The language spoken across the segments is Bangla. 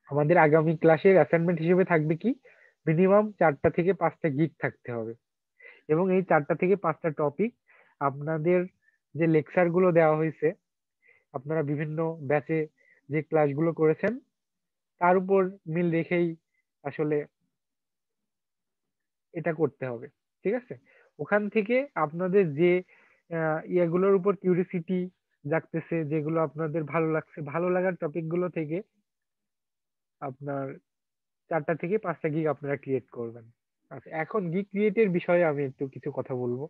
আমাদের আগামী ক্লাসের অ্যাসাইনমেন্ট হিসেবে থাকবে কি, মিনিমাম 4টা থেকে 5টা গিগ থাকতে হবে। এবং এই 4টা থেকে 5টা টপিক আপনাদের যে লেকচার গুলো দেওয়া হয়েছে, আপনারা বিভিন্ন ব্যাচে যে ক্লাসগুলো করেছেন তার উপর মিল রেখেই আসলে এটা করতে হবে। ঠিক আছে? ওখান থেকে আপনাদের যে ইয়েগুলোর উপর কিউরিসিটি জাগতেছে, যেগুলো আপনাদের ভালো লাগছে, ভালো লাগার টপিক গুলো থেকে আপনার 4টা থেকে 5টা গিগ আপনারা ক্রিয়েট করবেন। আচ্ছা, এখন গিগ ক্রিয়েটের বিষয়ে আমি একটু কিছু কথা বলবো।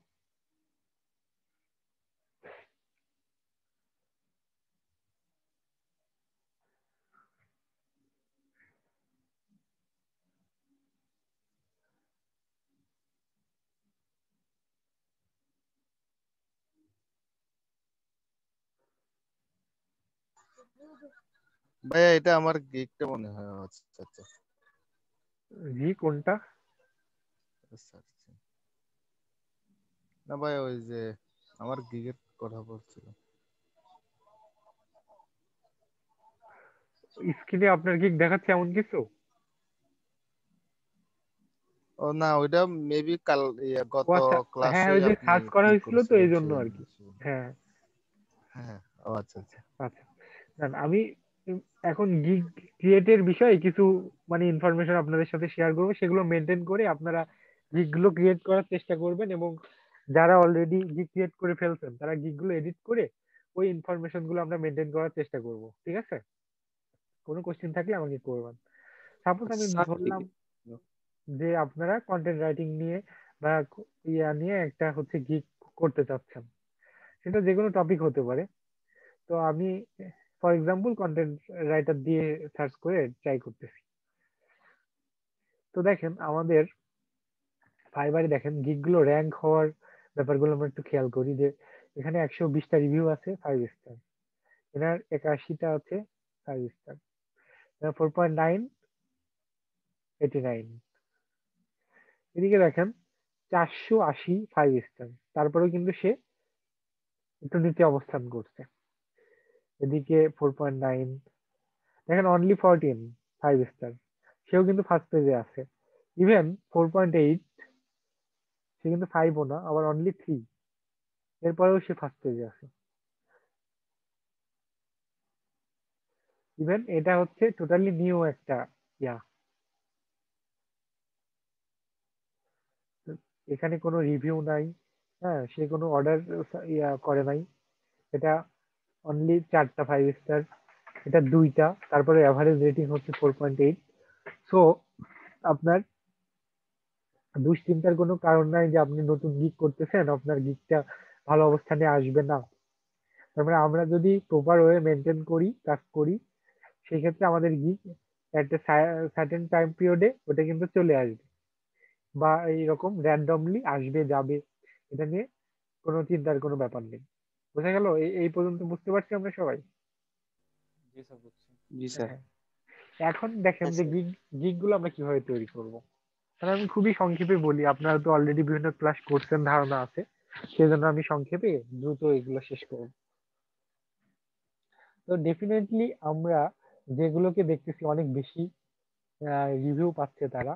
ভাইয়া এটা আমার গিগটা মনে হয়। আচ্ছা আচ্ছা জি, কোনটা? আচ্ছা আচ্ছা। না ভাই ওই যে আমার গিগের কথা বলছিল। স্ক্রিনে আপনার গিগ দেখাচ্ছে এমন কিছু? ও না, ওইটা মেবি কাল ও গত আচ্ছা। হ্যাঁ, ক্লাসে ওই যে আপনি সার্চ করা গিগ হয়েছিল তো করছিলেন এই জন্য সেই আর কি। হ্যাঁ। হ্যাঁ। ও আচ্ছা আচ্ছা। আচ্ছা, না না, আমি এখন গিগ ক্রিয়েটের বিষয়ে কিছু মানে ইনফরমেশন আপনাদের সাথে শেয়ার করবো, সেগুলো মেনটেন করে আপনারা গিগ গুলো ক্রিয়েট করার চেষ্টা করবেন। এবং যারা অলরেডি গিগ ক্রিয়েট করে ফেলছেন তারা গিগ গুলো এডিট করে ওই ইনফরমেশন গুলো আমরা মেনটেন করার চেষ্টা করব। ঠিক আছে? কোনো কোশ্চেন থাকলে আমাকে করবেন। সাপোজ আমি আচ্ছা ঠিক ধরলাম আছে। যে আপনারা কন্টেন্ট রাইটিং নিয়ে বা ইয়া নিয়ে একটা হচ্ছে গিগ করতে চাচ্ছেন, সেটা যে কোনো টপিক হতে পারে। তো আমি ফর এক্সাম্পল কন্টেন্ট রাইটার দিয়ে সার্চ করে ট্রাই করতেছি। তো দেখেন আমাদের ফাইবারে দেখেন গিগ গুলো র্যাঙ্ক হওয়ার ব্যাপারগুলো আমরা একটু খেয়াল করি, যে এখানে 120টা রিভিউ আছে 5 স্টার, এনার 81টা আছে 5 স্টার, 4.9 89। এদিকে দেখেন 480 5 স্টার, তারপরেও কিন্তু সে একটু নিচে অবস্থান করছে। এদিকে 4.9, দেখেন অনলি 14 5 স্টার, সেও কিন্তু ফার্স্ট পেজে আছে। ইভেন 4.8, সে কিন্তু 5ও না, আবার অনলি 3, এরপরেও সে ফার্স্ট পেজে আছে। ইভেন এটা হচ্ছে টোটালি নিউ একটা ইয়া, এখানে কোনো রিভিউ নাই। হ্যাঁ, সে কোনো অর্ডার ইয়া করে নাই। এটা অনলি 4টা 5 স্টার, এটা 2টা, তারপরে এভারেজ রেটিং হচ্ছে 4.8। সো আপনার দুশ্চিন্তার কোনো কারণ নাই যে আপনি নতুন গিগ করতেছেন আপনার গিগটা ভালো অবস্থানে আসবে না। তারপরে আমরা যদি প্রপার ওয়ে মেনটেন করি, কাজ করি, সেক্ষেত্রে আমাদের গিগ একটা সার্টেন টাইম পিরিয়ডে ওটা কিন্তু চলে আসবে, বা এইরকম র্যান্ডমলি আসবে যাবে। এটা নিয়ে কোনো চিন্তার কোনো ব্যাপার নেই। বোঝা গেল? এই পর্যন্ত বুঝতে পারছি আমরা সবাই? জি স্যার বুঝছি। জি হ্যাঁ স্যার। হ্যাঁ। এখন দেখেন হ্যাঁ যে স্যার। গিগ গুলো আমরা কিভাবে তৈরি করব। তাহলে আমি খুবই সংক্ষেপে বলি, আপনারা তো অলরেডি বিভিন্ন ক্লাস করছেন, ধারণা আছে, সেজন্য আমি সংক্ষেপে দ্রুত এগুলো শেষ করব। তো ডেফিনেটলি আমরা যেগুলোকে দেখতেছি অনেক বেশি রিভিউ পাচ্ছে তারা,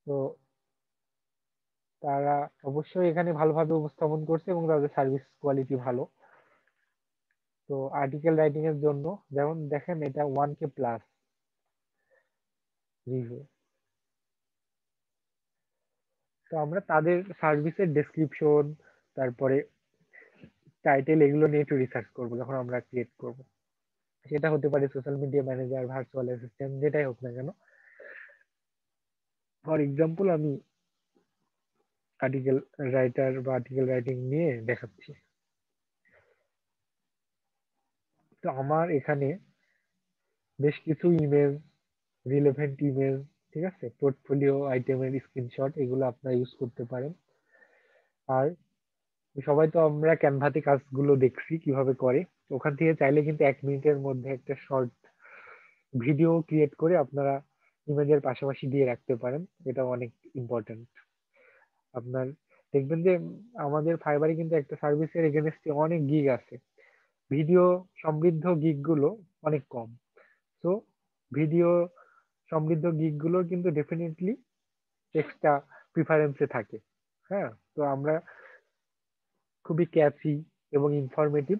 তো তারা অবশ্যই এখানে ভালোভাবে উপস্থাপন করছে এবং তাদের সার্ভিস কোয়ালিটি ভালো। তো আর্টিকেল রাইটিং এর জন্য যেমন দেখেন এটা 1K+ রিভিউ। তো আমরা তাদের সার্ভিসের ডেসক্রিপশন, তারপরে টাইটেল, এগুলো নিয়ে একটু রিসার্চ করবো যখন আমরা ক্রিয়েট করব। সেটা হতে পারে social media manager, virtual assistant, যেটাই হোক না কেন। ফর এক্সাম্পল আমি আর্টিকেল রাইটার বা আর্টিকেল রাইটিং নিয়ে দেখাচ্ছি। তো আমার এখানে বেশ কিছু ইমেজ, রিলেভেন্ট ইমেজ, ঠিক আছে, পোর্টফোলিও আইটেমের স্ক্রিনশট, এগুলো আপনারা ইউজ করতে পারেন। আর সবাই তো আমরা ক্যানভাতে কাজগুলো দেখছি কিভাবে করে, ওখান থেকে চাইলে কিন্তু 1 মিনিটের মধ্যে একটা শর্ট ভিডিও ক্রিয়েট করে আপনারা ইমেজের পাশাপাশি দিয়ে রাখতে পারেন। এটা অনেক ইম্পর্টেন্ট। আপনার দেখবেন যে আমাদের ফাইবারে কিন্তু একটা সার্ভিসের এগেনস্টে অনেক গিগ আছে, ভিডিও সমৃদ্ধ গিগ গুলো অনেক কম। সো ভিডিও সমৃদ্ধ গিগ গুলো কিন্তু ডেফিনেটলি এক্সট্রা প্রিফারেন্সে থাকে। হ্যাঁ, তো আমরা খুবই ক্যাচি এবং ইনফরমেটিভ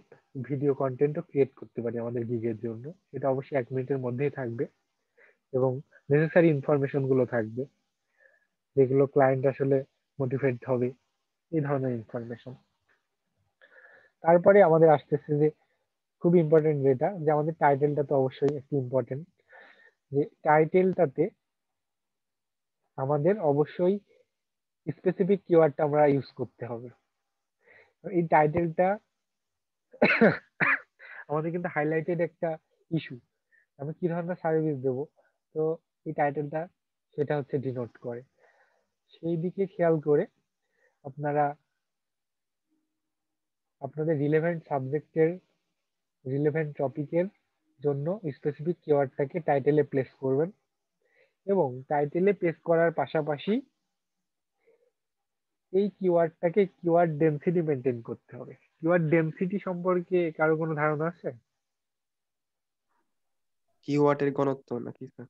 ভিডিও কন্টেন্টও ক্রিয়েট করতে পারি আমাদের গিগের জন্য। এটা অবশ্যই 1 মিনিটের মধ্যেই থাকবে এবং নেসেসারি ইনফরমেশন গুলো থাকবে যেগুলো ক্লায়েন্ট আসলে মোটিভেট হবে, এই ধরনের ইনফরমেশন। তারপরে আমাদের আসতেছে যে খুব ইম্পর্টেন্ট যেটা, যে আমাদের টাইটেলটা তো অবশ্যই একটু ইম্পর্টেন্ট। যে টাইটেলটাতে আমাদের অবশ্যই স্পেসিফিক কিওয়ার্ডটা আমরা ইউজ করতে হবে। এই টাইটেলটা আমাদের কিন্তু হাইলাইটেড একটা ইস্যু, আমি কি ধরনের সার্ভিস দেবো, তো এই টাইটেলটা সেটা হচ্ছে ডিনোট করে। সেই দিকে খেয়াল করে আপনারা আপনাদের রিলেভেন্ট সাবজেক্টের রিলেভেন্ট টপিকের জন্য স্পেসিফিক কিওয়ার্ডটাকে টাইটেলে প্লেস করবেন এবং টাইটেলে প্লেস করার পাশাপাশি এই কিওয়ার্ডটাকে কিওয়ার্ড ডেনসিটি মেনটেন করতে হবে। কিওয়ার্ড ডেনসিটি সম্পর্কে কারো কোনো ধারণা আছে? কিওয়ার্ডের ঘনত্ব নাকি স্যার?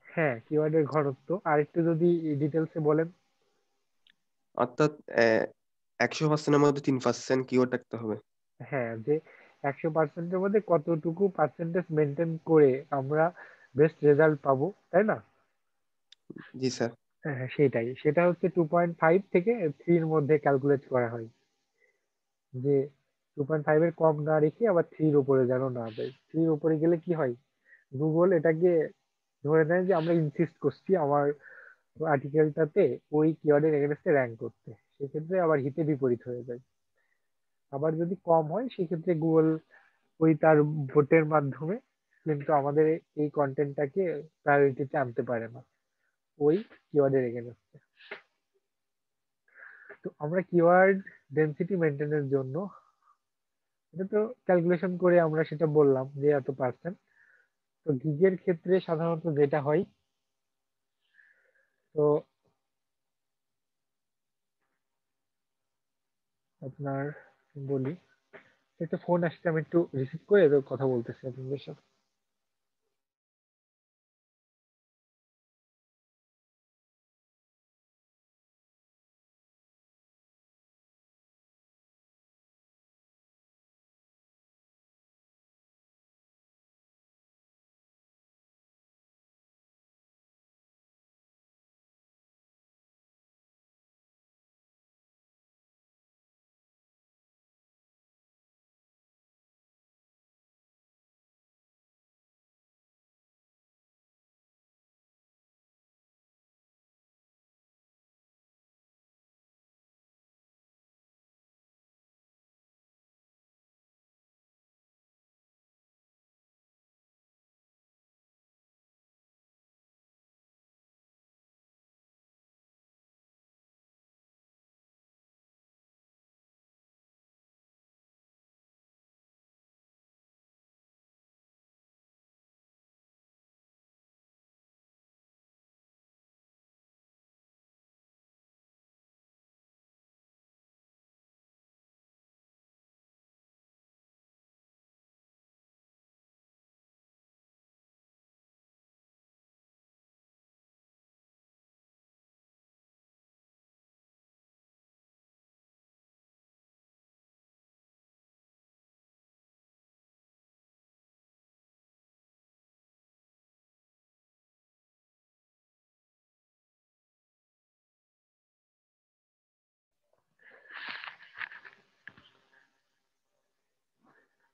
হ্যাঁ, কিওয়ার্ডের ঘনত্ব আর একটু যদি ডিটেলসে বলেন। অর্থাৎ 100%-এর মধ্যে 3% কিওয়ার্ড রাখতে হবে। হ্যাঁ, যে 100%-এর মধ্যে কতটুকু পার্সেন্টেজ মেনটেন করে আমরা বেস্ট রেজাল্ট পাবো, তাই না? জি স্যার। হ্যাঁ হ্যাঁ, সেটা হচ্ছে 2.5 থেকে 3-র মধ্যে ক্যালকুলেট করা হয়। যে 2.5 এর কম না রেখে আবার 3-র উপরে যেন না যায়। 3-র উপরে গেলে কি হয়, গুগল এটাকে ধরে নেয় যে আমরা ইনসিস্ট করছি আমার আর্টিকেলটাতে ওই কিওয়ার্ডের এগেনস্টে র্যাঙ্ক করতে, সেক্ষেত্রে আবার হিতে বিপরীত হয়ে যায়। আবার যদি কম হয় সেক্ষেত্রে গুগল ওই তার ভোটের মাধ্যমে কিন্তু আমাদের এই কন্টেন্টটাকে প্রায়োরিটিতে আনতে পারে না ওই কিওয়ার্ডের এগেনস্টে। তো আমরা কিওয়ার্ড ডেনসিটি মেনটেনের জন্য এটা তো ক্যালকুলেশন করে আমরা সেটা বললাম যে এত পার্সেন্ট। তো গিগের ক্ষেত্রে সাধারণত যেটা হয়, তো আপনার বলি, একটা ফোন আসছে, আমি একটু রিসিভ করে তো কথা বলতেছি আপনাদের সাথে।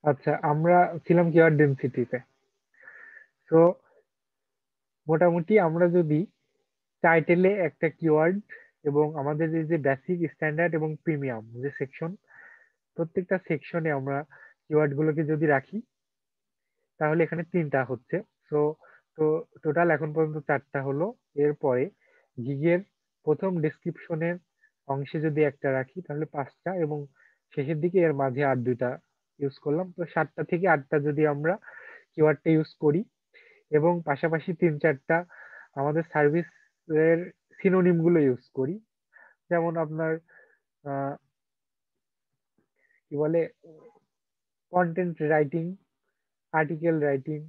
আচ্ছা, আমরা ছিলাম কিওয়ার্ড ডেনসিটিতে। তো মোটামুটি আমরা যদি টাইটেলে একটা কিওয়ার্ড এবং আমাদের এই যে বেসিক, স্ট্যান্ডার্ড এবং প্রিমিয়াম যে সেকশন, প্রত্যেকটা সেকশনে আমরা কিওয়ার্ড গুলোকে যদি রাখি, তাহলে এখানে 3টা হচ্ছে। তো তো টোটাল এখন পর্যন্ত 4টা হলো। এরপরে গিগের প্রথম ডেসক্রিপশনের অংশে যদি একটা রাখি তাহলে 5টা, এবং শেষের দিকে এর মাঝে আর 2টা ইউজ করলাম। তো 7টা থেকে 8টা যদি আমরা কিওয়ার্ডটা ইউজ করি এবং পাশাপাশি 3-4টা আমাদের সার্ভিস এর সিনোনিম গুলো ইউজ করি, যেমন আপনার আহ, কি বলে, content writing, article writing,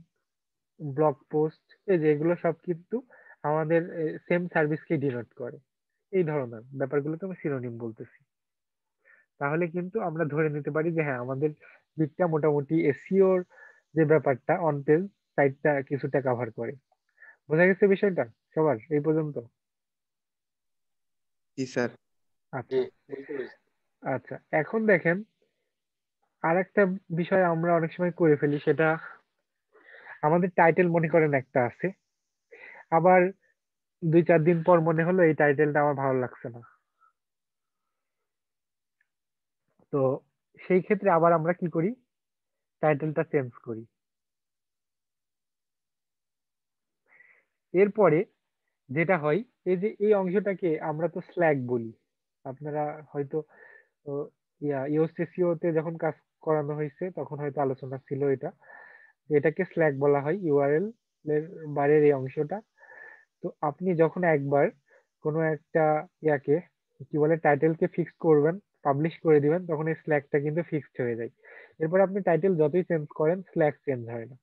blog post, এই যে এগুলো সব কিন্তু আমাদের সেম সার্ভিসকে ডিনোট করে। এই ধরনের ব্যাপারগুলোকে আমি সিনোনিম বলতেছি। তাহলে কিন্তু আমরা ধরে নিতে পারি যে হ্যাঁ, আমাদের দিকটা মোটামুটি এসইওর যে ব্যাপারটা অন পেজ সাইটটা কিছুটা কভার করে। বোঝা গেছে বিষয়টা সবার এই পর্যন্ত? জি স্যার। আচ্ছা আচ্ছা, এখন দেখেন আর একটা বিষয় আমরা অনেক সময় করে ফেলি, সেটা আমাদের টাইটেল মনে করেন একটা আছে, আবার 2-4 দিন পর মনে হলো এই টাইটেলটা আমার ভালো লাগছে না। তো সেই ক্ষেত্রে আবার আমরা কি করি, টাইটেলটা চেঞ্জ করি। এরপরে যেটা হয়, এই যে এই অংশটাকে আমরা তো স্ল্যাগ বলি। আপনারা হয়তো ইওসিসিও তে যখন কাজ করানো হয়েছে তখন হয়তো আলোচনা ছিল এটা, যে এটাকে স্ল্যাগ বলা হয়, ইউআরএল এর বাইরের এই অংশটা। তো আপনি যখন একবার কোনো একটা ইয়াকে কি বলে টাইটেলকে ফিক্স করবেন, পাবলিশ করে দিবেন, তখন এই স্ল্যাগটা কিন্তু ফিক্সড হয়ে যায়। এরপর আপনি টাইটেল যতই চেঞ্জ করেন স্ল্যাগ চেঞ্জ হয় না।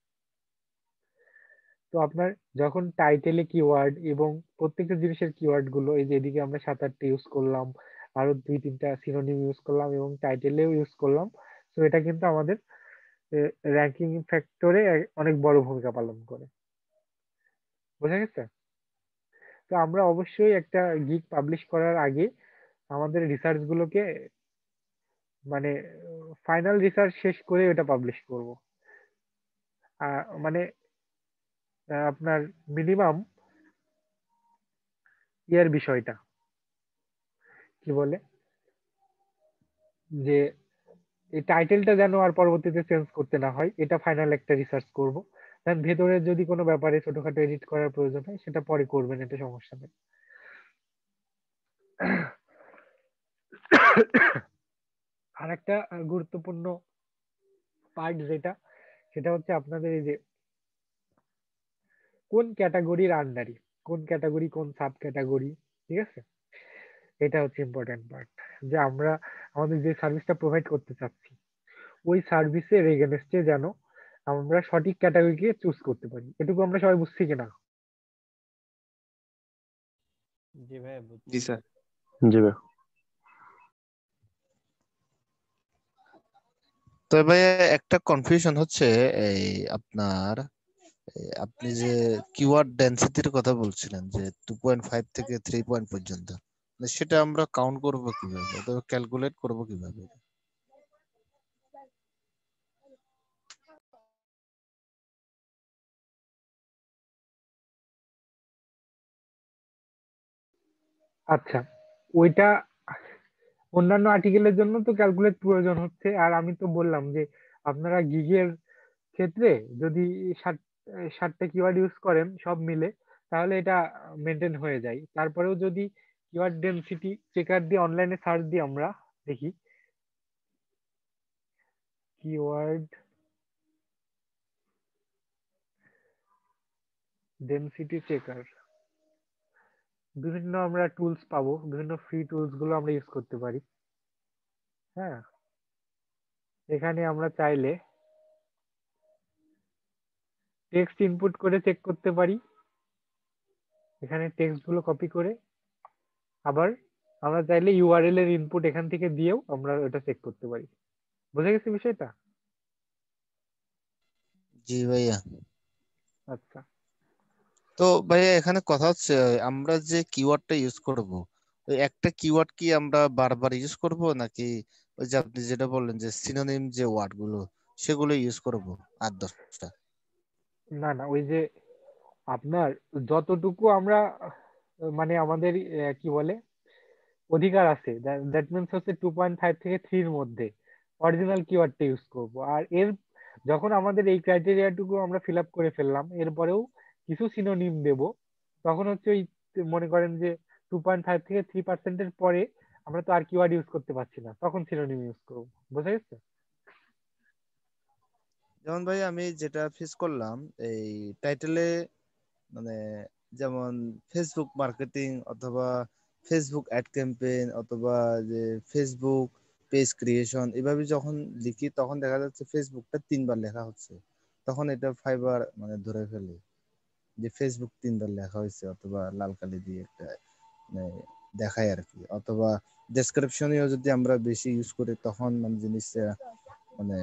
তো আপনার যখন টাইটেলে কিওয়ার্ড এবং প্রত্যেকটা জিনিসের কিওয়ার্ড গুলো, এই যে এদিকে আমরা 7-8টা ইউজ করলাম, আরো 2-3টা সিনোনিম ইউজ করলাম এবং টাইটেলেও ইউজ করলাম, তো এটা কিন্তু আমাদের র্যাঙ্কিং ফ্যাক্টরে অনেক বড় ভূমিকা পালন করে। বোঝা গেছে? তো আমরা অবশ্যই একটা গিগ পাবলিশ করার আগে আমাদের রিসার্চ গুলোকে মানে ফাইনাল রিসার্চ শেষ করে ওটা পাবলিশ করব। মানে আপনার মিনিমাম ইয়ার বিষয়টা কি বলে, যে এই টাইটেলটা যেন আর পরবর্তীতে চেঞ্জ করতে না হয়, এটা ফাইনাল একটা রিসার্চ করব। দেন ভেতরে যদি কোনো ব্যাপারে ছোটখাটো এডিট করার প্রয়োজন হয় সেটা পরে করবেন, এটা সমস্যা নেই। আর একটা গুরুত্বপূর্ণ পার্ট যেটা, সেটা হচ্ছে আপনাদের এই যে কোন ক্যাটাগরির আন্ডারে, কোন ক্যাটাগরি কোন সাব ক্যাটাগরি, ঠিক আছে? এটা হচ্ছে ইম্পর্টেন্ট পার্ট, যে আমরা আমাদের যে সার্ভিসটা প্রোভাইড করতে চাচ্ছি ওই সার্ভিসের এগেনস্টে যেন আমরা সঠিক ক্যাটাগরিকে চুজ করতে পারি। এটুকু আমরা সবাই বুঝছি কিনা? জি ভাইয়া বুঝছি। জি স্যার। জি ভাই। তো ভাইয়া একটা কনফিউশন হচ্ছে, এই আপনার আপনি যে কিওয়ার্ড ডেনসিটির কথা বলছিলেন যে 2.5 থেকে 3 পয়েন্ট পর্যন্ত, মানে সেটা আমরা কাউন্ট করব কিভাবে, অথবা ক্যালকুলেট করব কিভাবে? আচ্ছা, ওইটা অন্যান্য আর্টিকেলের জন্য তো ক্যালকুলেট প্রয়োজন হচ্ছে। আর আমি তো বললাম যে আপনারা গিগের ক্ষেত্রে যদি 60টা কিওয়ার্ড ইউজ করেন সব মিলে, তাহলে এটা মেনটেন হয়ে যায়। তারপরেও যদি কিওয়ার্ড ডেনসিটি চেকার দিয়ে অনলাইনে সার্চ দিয়ে আমরা দেখি, কিওয়ার্ড ডেনসিটি চেকার, বিভিন্ন আমরা টুলস পাবো, বিভিন্ন ফ্রি টুলস গুলো আমরা ইউজ করতে পারি। হ্যাঁ, এখানে আমরা চাইলে টেক্সট ইনপুট করে চেক করতে পারি, এখানে টেক্সট গুলো কপি করে, আবার আমরা চাইলে ইউআরএল এর ইনপুট এখান থেকে দিয়েও আমরা এটা চেক করতে পারি। বুঝা গেছে বিষয়টা? জি ভাইয়া। আচ্ছা, তো ভাইয়া এখানে কথা হচ্ছে, আমরা যে কিওয়ার্ডটা ইউজ করব, ওই একটা কিওয়ার্ড কি আমরা বারবার ইউজ করব, নাকি ওই যে আপনি যেটা বললেন যে সিনোনিম যে ওয়ার্ড গুলো সেগুলো ইউজ করব 8-10টা? না না, ওই যে আপনার যতটুকু আমরা মানে আমাদের কি বলে অধিকার আছে, দ্যাট মিনস হচ্ছে 2.5 থেকে 3-র মধ্যে অরিজিনাল কিওয়ার্ডটা ইউজ করব। আর এর যখন আমাদের এই ক্রাইটেরিয়াটুকু আমরা ফিল আপ করে ফেললাম, এরপরেও কিছু সিনোনিম দেব, তখন হচ্ছে ওই মনে করেন যে 2.5 থেকে 3%-এর পরে আমরা তো আর কিওয়ার্ড ইউজ করতে পারছি না, তখন সিনোনিম ইউজ করবো। বুঝা গেছে? যেমন ভাই আমি যেটা ফেস করলাম এই টাইটেলে, মানে যেমন ফেসবুক মার্কেটিং, অথবা ফেসবুক অ্যাড ক্যাম্পেইন, অথবা যে ফেসবুক পেজ ক্রিয়েশন, এভাবে যখন লিখি তখন দেখা যাচ্ছে ফেসবুকটা 3 বার লেখা হচ্ছে। তখন এটা ফাইবার মানে ধরে ফেলে যে ফেসবুক 3 বার লেখা হয়েছে, অথবা লাল কালি দিয়ে একটা মানে দেখায় আর কি, অথবা ডেসক্রিপশনেও যদি আমরা বেশি ইউজ করি তখন মানে জিনিসটা মানে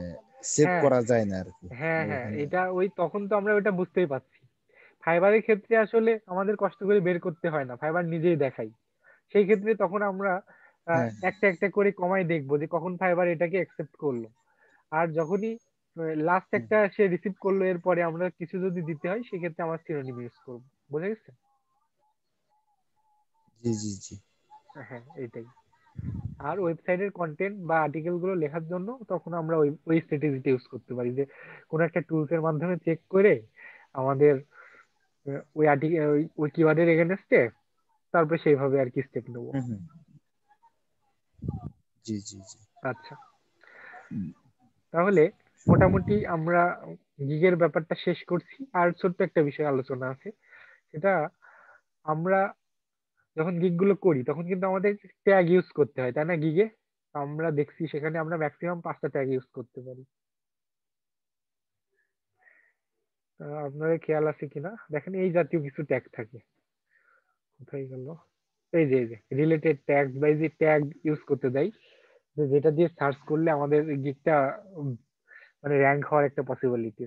সেভ হ্যাঁ করা যায় না আর কি, হ্যাঁ মানে হ্যাঁ, ওইখানে। এটা ওই তখন তো আমরা ওটা বুঝতেই পারছি। ফাইবারের ক্ষেত্রে আসলে আমাদের কষ্ট করে বের করতে হয় না, ফাইবার নিজেই দেখাই। সেই ক্ষেত্রে তখন আমরা হ্যাঁ একটা একটা করে কমাই দেখবো যে কখন ফাইবার এটাকে অ্যাকসেপ্ট করলো। আর যখনই লাস্ট হুম, একটা সে রিসিভ করলো, এরপরে আমরা কিছু যদি দিতে হয় সেক্ষেত্রে আমরা সিনোনিম ইউজ করবো। বুঝা গেছে? জি জি জি। হ্যাঁ এটাই। আর ওয়েবসাইটের কন্টেন্ট বা আর্টিকেল গুলো লেখার জন্য তখন আমরা ওই ওই স্ট্র্যাটেজিটা ইউজ করতে পারি, যে কোনো একটা টুলস এর মাধ্যমে চেক করে আমাদের ওই আর্টিকেল ওই কিওয়ার্ডের এগেনস্টে তারপরে সেইভাবে আর কি স্টেপ নেবো। হুম হুম, জি জি জি। আচ্ছা, তাহলে মোটামুটি আমরা গিগের ব্যাপারটা শেষ করছি। আর ছোট্ট একটা বিষয় আলোচনা আছে, সেটা আমরা যখন গিগ গুলো করি তখন কিন্তু আমাদের ট্যাগ ইউজ করতে হয়, তাই না? গিগে আমরা দেখছি সেখানে আমরা ম্যাক্সিমাম 5টা ট্যাগ ইউজ করতে পারি। আপনাদের খেয়াল আছে কিনা দেখেন, এই জাতীয় কিছু ট্যাগ থাকে। কোথায় গেল? এই যে রিলেটেড ট্যাগ বা এই যে ট্যাগ ইউজ করতে দেয়, যে যেটা দিয়ে সার্চ করলে আমাদের গিগটা মানে র্যাঙ্ক হওয়ার একটা পসিবিলিটি।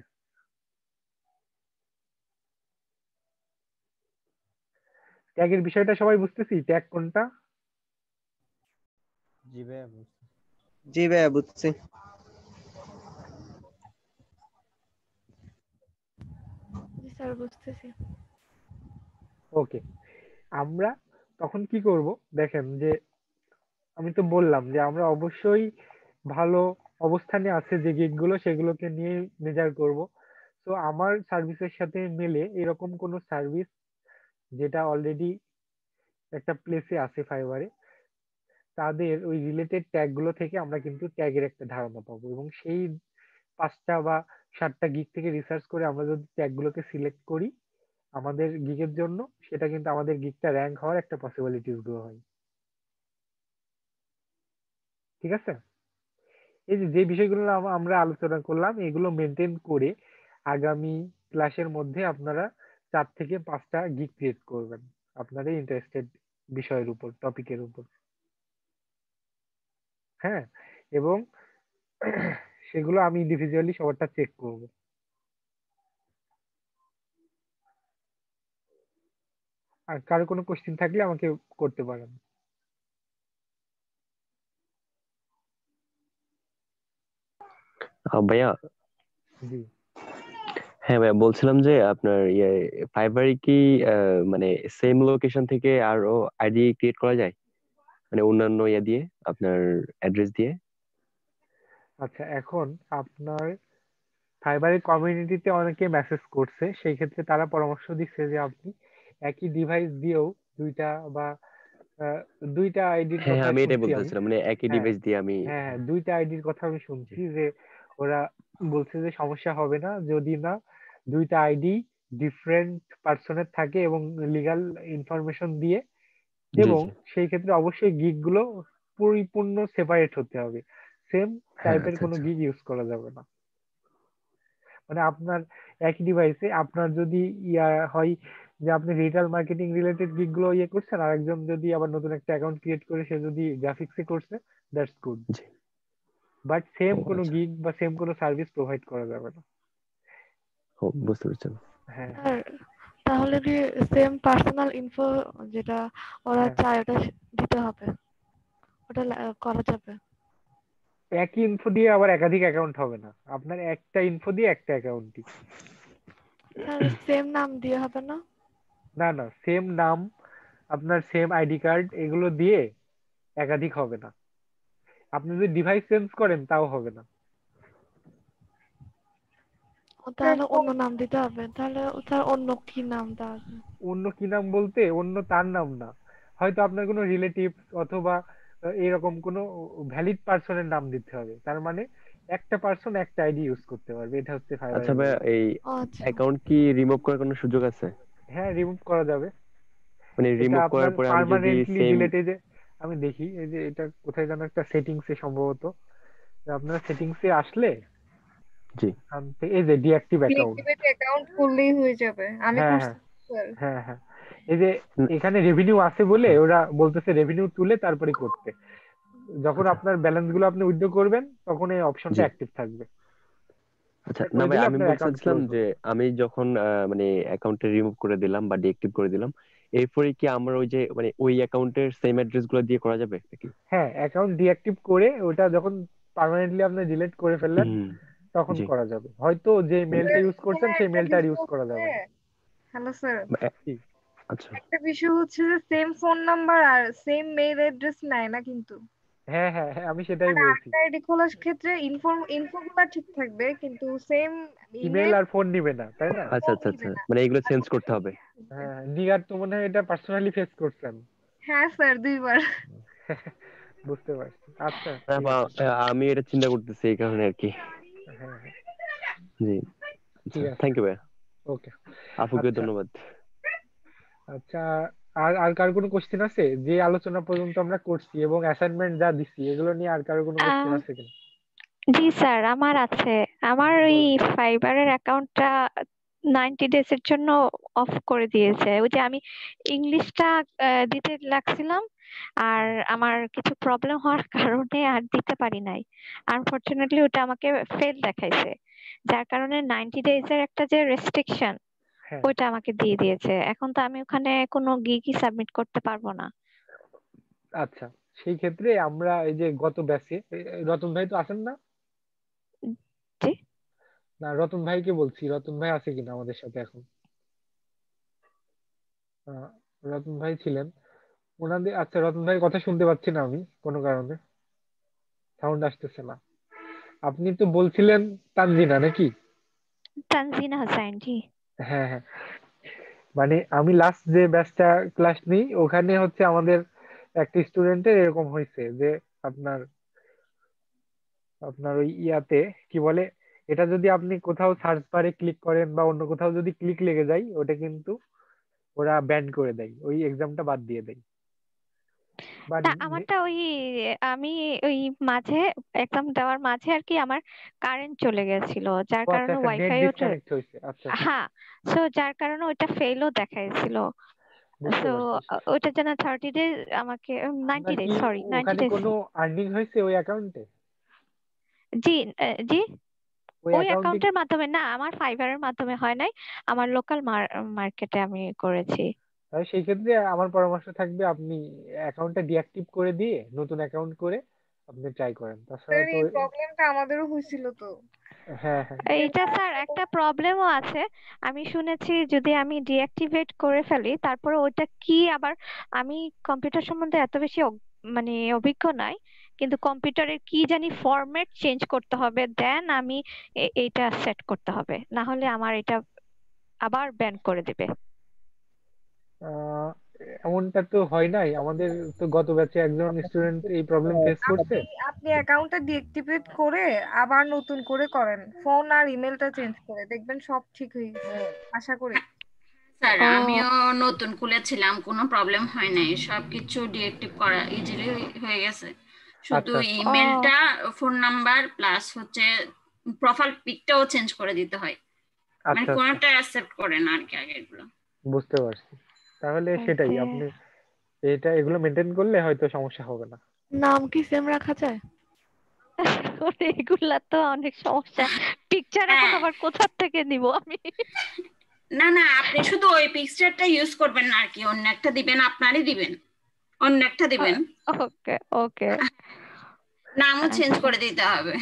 ট্যাগের বিষয়টা সবাই বুঝতেছি, ট্যাগ কোনটা? জি ভাইয়া বুঝছি। জি ভাইয়া বুঝছি। জি স্যার বুঝতেছি। ওকে, আমরা তখন কি করব দেখেন, যে আমি তো বললাম যে আমরা অবশ্যই ভালো অবস্থানে আছে যে গিগ গুলো সেগুলোকে নিয়ে মেজার করব। তো আমার সার্ভিসের সাথে মিলে এরকম কোন সার্ভিস যেটা অলরেডি একটা প্লেসে আছে ফাইবারে, তাদের ওই রিলেটেড ট্যাগ গুলো থেকে আমরা কিন্তু ট্যাগের একটা ধারণা পাবো, এবং সেই 5টা বা 7টা গিগ থেকে রিসার্চ করে আমরা যদি ট্যাগ গুলোকে সিলেক্ট করি আমাদের গিগের জন্য, সেটা কিন্তু আমাদের গিগটা র্যাঙ্ক হওয়ার একটা পসিবিলিটিস গুলো হয়। ঠিক আছে? এই যে যে বিষয়গুলো আমরা আলোচনা করলাম এগুলো মেনটেন করে আগামী ক্লাসের মধ্যে আপনারা 4 থেকে 5টা গিগ ক্রিয়েট করবেন আপনাদের ইন্টারেস্টেড বিষয়ের উপর, টপিকের উপর। হ্যাঁ, এবং সেগুলো আমি ইন্ডিভিজুয়ালি সবারটা চেক করব। আর কারো কোনো কোশ্চেন থাকলে আমাকে করতে পারেন। ভাইয়া, জি। হ্যাঁ ভাইয়া, বলছিলাম যে আপনার ফাইবারে কি মানে সেম লোকেশন থেকে আরো আইডি ক্রিয়েট করা যায়, মানে অন্যান্য দিয়ে আপনার অ্যাড্রেস দিয়ে? আচ্ছা, এখন আপনার ফাইবারের কমিউনিটিতে অনেকে মেসেজ করছে, সেই ক্ষেত্রে তারা পরামর্শ দিচ্ছে যে আপনি একই ডিভাইস দিয়েও দুইটা বা আহ, দুইটা আইডির হ্যাঁ কথা হ্যাঁ, আমি এটাই শুনছি বলতে আমি। চাচ্ছিলাম, মানে একই হ্যাঁ ডিভাইস দিয়ে আমি। হ্যাঁ হ্যাঁ, দুইটা আইডির কথা আমি জি। শুনছি যে ওরা বলছে যে সমস্যা হবে না যদি না দুইটা আইডি ডিফারেন্ট পার্সনের থাকে এবং লিগ্যাল ইনফরমেশন দিয়ে, জি এবং জি। সেই ক্ষেত্রে অবশ্যই গিগ গুলো পরিপূর্ণ সেপারেট হতে হবে, সেম হ্যাঁ, টাইপের আচ্ছা কোনো আচ্ছা। গিগ ইউজ করা যাবে না। মানে আপনার একই ডিভাইসে আপনার যদি ইয়া হয় যে আপনি ডিজিটাল মার্কেটিং রিলেটেড গিগ গুলো ইয়ে করছেন, আর একজন যদি আবার নতুন একটা অ্যাকাউন্ট ক্রিয়েট করে সে যদি গ্রাফিক্সে করছে, দ্যাটস গুড। জি। বাট সেম ও কোনো আচ্ছা। গিগ বা সেম কোনো সার্ভিস প্রোভাইড করা যাবে না। ও, বুঝতে পারছেন। হ্যাঁ হ্যাঁ স্যার তাহলে কি সেম পার্সোনাল ইনফো যেটা ওরা হ্যাঁ, চায় ওটা দিতে হবে, ওটা করা যাবে? একই ইনফো দিয়ে আবার একাধিক অ্যাকাউন্ট হবে না, আপনার একটা ইনফো দিয়ে একটা অ্যাকাউন্টই। স্যার সেম নাম দিয়ে হবে না? না না, সেম নাম আপনার সেম আইডি কার্ড এগুলো দিয়ে একাধিক হবে না। আপনি যদি ডিভাইস চেঞ্জ করেন তাও হবে না। ও তাহলে অন্য নাম দিতে হবে, তাহলে স্যার অন্য কি নাম দেওয়া যায়? অন্য কি নাম বলতে অন্য তার নাম না, হয়তো আপনার কোনো রিলেটিভ অথবা এরকম কোনো ভ্যালিড পার্সনের নাম দিতে হবে। তার মানে একটা পার্সন একটা আইডি ইউজ করতে পারবে, এটা হচ্ছে আচ্ছা ফাইবারের ভাইয়া, ব্যবস্থা। এই ও আচ্ছা। অ্যাকাউন্ট কি রিমুভ করার কোনো সুযোগ আছে? হ্যাঁ, রিমুভ করা যাবে। মানে এটা রিমুভ আপনার করার পরে আমি যদি পার্মানেন্টলি সেম। ডিলেটে, আমি দেখি এই যে এটা কোথায় যেন একটা সেটিংস এ সম্ভবত, আপনার সেটিংস এ আসলে জি এই যে ডিঅ্যাক্টিভ অ্যাকাউন্ট, ডিএক্টিভেট অ্যাকাউন্ট করলেই হয়ে যাবে, আমি হ্যাঁ করছি হ্যাঁ স্যার। হ্যাঁ হ্যাঁ, এই যে উম, এখানে রেভিনিউ আছে বলে হ্যাঁ, ওরা বলতেছে রেভিনিউ তুলে তারপরে করতে, যখন আচ্ছা আপনার ব্যালেন্স গুলো আপনি উইথড্র করবেন তখন এই অপশনটা জি অ্যাক্টিভ থাকবে। আচ্ছা। এটা না করে ভাই, দিলে আমি আপনার বলতে অ্যাকাউন্ট চাচ্ছিলাম ক্লোজ যে হবে। আমি যখন মানে অ্যাকাউন্টে রিমুভ করে দিলাম বা ডিএক্টিভ করে দিলাম, এরপরে কি আমার ওই যে মানে ওই অ্যাকাউন্টের সেম অ্যাড্রেস গুলো দিয়ে করা যাবে নাকি? হ্যাঁ, অ্যাকাউন্ট ডিঅ্যাক্টিভ করে ওটা যখন পার্মানেন্টলি আপনি ডিলিট করে ফেললেন হুম। তখন জি করা যাবে, হয়তো যে মানে মেলটা ইউজ এখানে করছেন সেই একটা মেলটা আর বিষয় ইউজ করা হচ্ছে, যাবে না। হ্যালো স্যার, কি? আচ্ছা একটা বিষয় হচ্ছে যে সেম ফোন নাম্বার আর সেম মেইল অ্যাড্রেস নেয় না কিন্তু। হ্যাঁ হ্যাঁ হ্যাঁ, আমি সেটাই মানে বলছি, আরেকটা আইডি খোলার ক্ষেত্রে ইনফোগুলো ঠিক থাকবে কিন্তু সেম ইমেল ইমেল আর ফোন নিবে না, তাই না? আচ্ছা ফোন আচ্ছা নিবে আচ্ছা, না। মানে এগুলো চেঞ্জ করতে হবে। হ্যাঁ, নিগার তো মনে হয় এটা পার্সোনালি ফেস করছেন। হ্যাঁ স্যার, 2বার। বুঝতে পারছি, আচ্ছা না ঠিক বা আছে। আমি এটা চিন্তা করতেছি এই কারণে আর কি। হ্যাঁ হ্যাঁ, জি ঠিক আচ্ছা, আছে, থ্যাংক ইউ ভাই, ওকে। আপুকে আচ্ছা ধন্যবাদ। আচ্ছা, আর আর কার কোনো কোশ্চেন আছে? যে আলোচনা পর্যন্ত আমরা করছি এবং অ্যাসাইনমেন্ট যা দিচ্ছি এগুলো নিয়ে আর কারো কোনো কোশ্চেন আছে কিনা? জি স্যার, আমার আছে। আমার ওই বলেন। ফাইবারের অ্যাকাউন্টটা 90 ডেজ এর জন্য অফ করে দিয়েছে। ওই যে আমি ইংলিশটা দিতে লাগছিলাম, আর আমার কিছু প্রবলেম হওয়ার কারণে আর দিতে পারি নাই। আনফরচুনেটলি ওটা আমাকে ফেল দেখাইছে, যার কারণে 90 ডেজ এর একটা যে রেস্ট্রিকশন হ্যাঁ, ওইটা আমাকে দিয়ে দিয়েছে। এখন তো আমি ওখানে কোনো গিগই সাবমিট করতে পারবো না। আচ্ছা, সেই ক্ষেত্রে আমরা এই যে গত ব্যাচে রতন ভাই তো আছেন না? জি না, রতন ভাইকে বলছি, রতন ভাই আছে কিনা আমাদের সাথে এখন? আহ, রতন ভাই ছিলেন ওনাদের, আচ্ছা রতন ভাই কথা শুনতে পাচ্ছি না আমি কোনো কারণে, সাউন্ড আসতেছে না। আপনি তো বলছিলেন তানজিনা নাকি? তানজিনা হাসান, জি। হ্যাঁ হ্যাঁ, মানে আমি লাস্ট যে ব্যাচটা ক্লাস নিই ওখানে হচ্ছে আমাদের একটা স্টুডেন্টের এরকম হয়েছে যে আপনার আপনার ওই ইয়াতে কি বলে, এটা যদি আপনি কোথাও সার্চ বারে ক্লিক করেন বা অন্য কোথাও যদি ক্লিক লেগে যায় ওটা কিন্তু ওরা ব্যান করে দেয়, ওই এক্সামটা বাদ দিয়ে দেয়। বা না, আমারটা ওই আমি ওই মাঝে এক্সাম দেওয়ার মাঝে আর কি আমার কারেন্ট চলে গেছিল, যার ও আচ্ছা কারণে আচ্ছা, নেট ওয়াইফাইও ডিসকানেক্ট হয়েছে, আচ্ছা আচ্ছা, হ্যাঁ, সো যার কারণে ওইটা ফেলও দেখাইছিল। বুঝতে সো পারছি। ওইটার জন্য 30 ডেজ আমাকে, 90 আপনার ডেজ, কি সরি 90 ওখানে ডেজ। কোনো আর্নিং হয়েছে ওই অ্যাকাউন্টে? জি জি, ওই ওই অ্যাকাউন্টে অ্যাকাউন্টের মাধ্যমে না, আমার ফাইবারের মাধ্যমে হয় নাই, আমার লোকাল মার্কেটে আমি করেছি। তাহলে সেই ক্ষেত্রে আমার পরামর্শ থাকবে আপনি অ্যাকাউন্টটা ডিঅ্যাক্টিভ করে দিয়ে নতুন অ্যাকাউন্ট করে আপনি ট্রাই করেন, তাছাড়া স্যার তো এই প্রবলেমটা আমাদেরও হয়েছিল তো। হ্যাঁ হ্যাঁ এইটা স্যার একটা প্রবলেমও আছে। আমি শুনেছি যদি আমি ডিঅ্যাক্টিভেট করে ফেলি তারপরে ওইটা কি আবার, আমি কম্পিউটার সম্বন্ধে এত বেশি মানে অভিজ্ঞ নাই, কিন্তু কম্পিউটারের কি জানি ফরম্যাট চেঞ্জ করতে হবে, দেন আমি এইটা সেট করতে হবে, না হলে আমার এটা আবার ব্যান করে দেবে। আহ, এমনটা তো হয় নাই আমাদের, তো গত ব্যাচে একজন স্টুডেন্ট এই প্রবলেম ফেস করছে। আপনি আপনি অ্যাকাউন্টটা ডিএক্টিভেট করে আবার নতুন করে করেন, ফোন আর ইমেলটা চেঞ্জ করে দেখবেন সব ঠিক হয়ে গেছে, আশা করি। স্যার ও আমিও নতুন খুলেছিলাম, কোনো প্রবলেম হয় নাই, সবকিছু ডিএক্টিভ করা ইজিলি হয়ে গেছে। শুধু আচ্ছা আচ্ছা ও ইমেলটা, ফোন নাম্বার প্লাস হচ্ছে প্রোফাইল পিকটাও চেঞ্জ করে দিতে হয়, মানে আচ্ছা আচ্ছা, কোনোটা অ্যাকসেপ্ট করে না আর কি আগেরগুলো। বুঝতে পারছি। তাহলে সেটাই ওকে। আপনি এগুলো মেনটেন করলে হয়তো সমস্যা হবে না। নাম কি সেম রাখা যায়? এগুলা তো অনেক সমস্যা, পিকচার এখন হ্যাঁ, আবার কোথা থেকে নিব আমি? না না, আপনি শুধু ওই পিকচারটা ইউজ করবেন না আর কি, অন্য একটা দিবেন, আপনারই দিবেন, অন্য একটা দিবেন, ওকে ওকে, নামও চেঞ্জ আচ্ছা। করে দিতে হবে।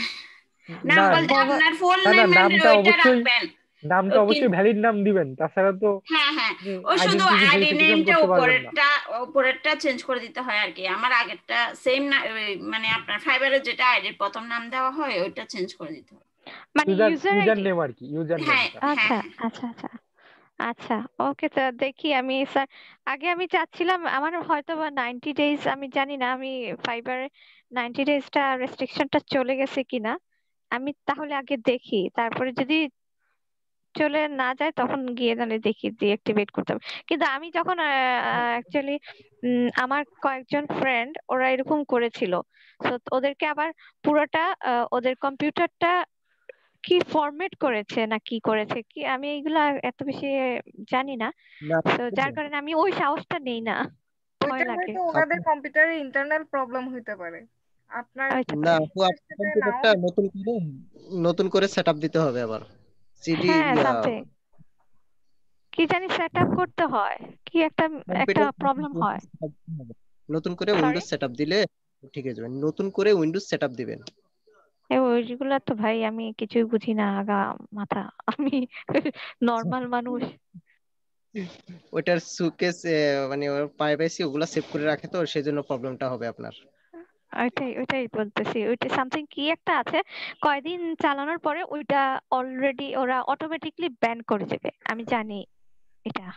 নাম না বলতে আপনার ফুল না না, নেম নামটা ওইটা অবশ্যই, রাখবেন। নামটা অবশ্যই ভ্যালিড নাম দিবেন, তাছাড়া তো হ্যাঁ হ্যাঁ, আপনি ও শুধু আইডেন্টিটি আইডি ভেরিফিকেশন নেমটা করতে পারবেন না। উপরেরটা চেঞ্জ করে দিতে হয় আর কি। আমার আগেরটা সেম না, মানে আপনার ফাইবারের যেটা আইডির প্রথম নাম দেওয়া হয় ওইটা চেঞ্জ করে দিতে হয়। মানে user user user ID? Name আর কি, ইউজার হ্যাঁ নেমটা। হ্যাঁ আচ্ছা হ্যাঁ। আচ্ছা আচ্ছা আচ্ছা, ওকে। তো দেখি আমি স্যার, আগে আমি চাচ্ছিলাম আমার হয়তো বা 90 ডেজ, আমি জানি না আমি ফাইবারে 90 ডেজটা রেস্ট্রিকশনটা চলে গেছে কিনা, আমি তাহলে আগে দেখি, তারপরে যদি চলে না যায় তখন গিয়ে তাহলে দেখি ডিঅ্যাক্টিভেট করতে হবে। কিন্তু আমি যখন অ্যাকচুয়ালি আমার কয়েকজন ফ্রেন্ড ওরা এরকম করেছিল, তো ওদেরকে আবার পুরোটা ওদের কম্পিউটারটা কি ফরম্যাট করেছে না কি করেছে কি আমি এগুলা এত বেশি জানি না, না তো যার কারণে আমি ওই সাহসটা নেই না, ভয় ওইটা লাগে। হয়তো ওনাদের কম্পিউটারে ইন্টারনাল প্রবলেম হইতে পারে, আপনার আচ্ছা না আচ্ছা। আপু, আপনার সাথে নাও। কম্পিউটারটা নতুন করে সেটআপ দিতে হবে আবার। সিডি হ্যাঁ সামথিং কি জানি সেট আপ করতে হয়, কি একটা একটা কম্পিউটার প্রবলেম হয়। নতুন করে সরি, উইন্ডোজ সেটআপ দিলে ঠিক হয়ে যাবে। নতুন করে উইন্ডোজ সেটআপ দিবেন। ওইগুলা তো ভাই আমি কিছুই বুঝি না, আগা মাথা আমি নর্মাল মানুষ। ওইটার সুকেস মানে ওর প্রাইভেসি ওগুলা সেভ করে রাখে, তো সেজন্য প্রবলেমটা হবে আপনার। ওইটাই বলতেছি, ওইটা সামথিং কি একটা আছে, কয়দিন চালানোর পরে ওইটা অলরেডি ওরা অটোমেটিকলি ব্যান করে দেবে, আমি জানি এটা।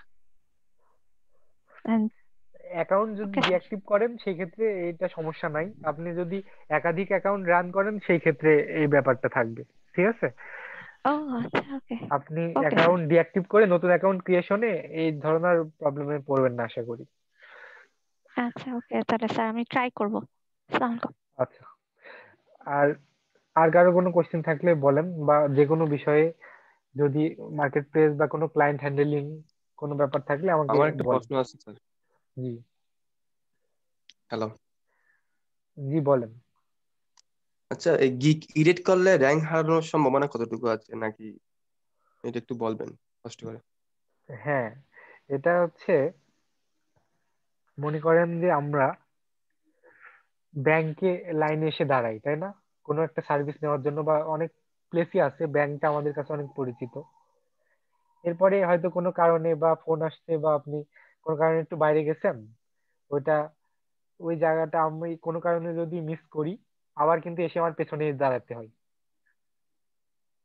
অ্যাকাউন্ট যদি ওকে স্যার। ডিঅ্যাক্টিভ করেন সেই ক্ষেত্রে এটা সমস্যা নাই, আপনি যদি একাধিক অ্যাকাউন্ট রান করেন সেই ক্ষেত্রে এই ব্যাপারটা থাকবে। ঠিক আছে, ও আচ্ছা, ওকে আপনি ওকে স্যার। অ্যাকাউন্ট ডিঅ্যাক্টিভ করে নতুন অ্যাকাউন্ট ক্রিয়েশনে এই ধরনের প্রবলেমে পড়বেন না আশা করি। আচ্ছা ওকে, তাহলে স্যার আমি ট্রাই করবো। আসসালামু আলাইকুম। আচ্ছা, আর আর কারো কোনো কোশ্চেন থাকলে বলেন, বা যে কোনো বিষয়ে যদি মার্কেট প্লেস বা কোনো ক্লায়েন্ট হ্যান্ডেলিং কোনো ব্যাপার থাকলে আমাকে আমার একটা বলেন। প্রশ্ন আছে স্যার। জি হ্যালো, জি বলেন। আচ্ছা এই গিগ ইডিট করলে র্যাঙ্ক হারানোর সম্ভাবনা কতটুকু আছে, নাকি এটা একটু বলবেন কষ্ট করে? হ্যাঁ, এটা হচ্ছে, মনে করেন যে আমরা ব্যাংকে লাইনে এসে দাঁড়াই, তাই না? কোনো একটা সার্ভিস নেওয়ার জন্য, বা অনেক প্লেসই আছে ব্যাংকটা আমাদের কাছে অনেক পরিচিত। এরপরে হয়তো কোনো কারণে বা ফোন আসছে, বা আপনি কোনো কারণে একটু বাইরে গেছেন, ওইটা ওই জায়গাটা আমি কোনো কারণে যদি মিস করি, আবার কিন্তু এসে আমার পেছনে দাঁড়াতে হয়।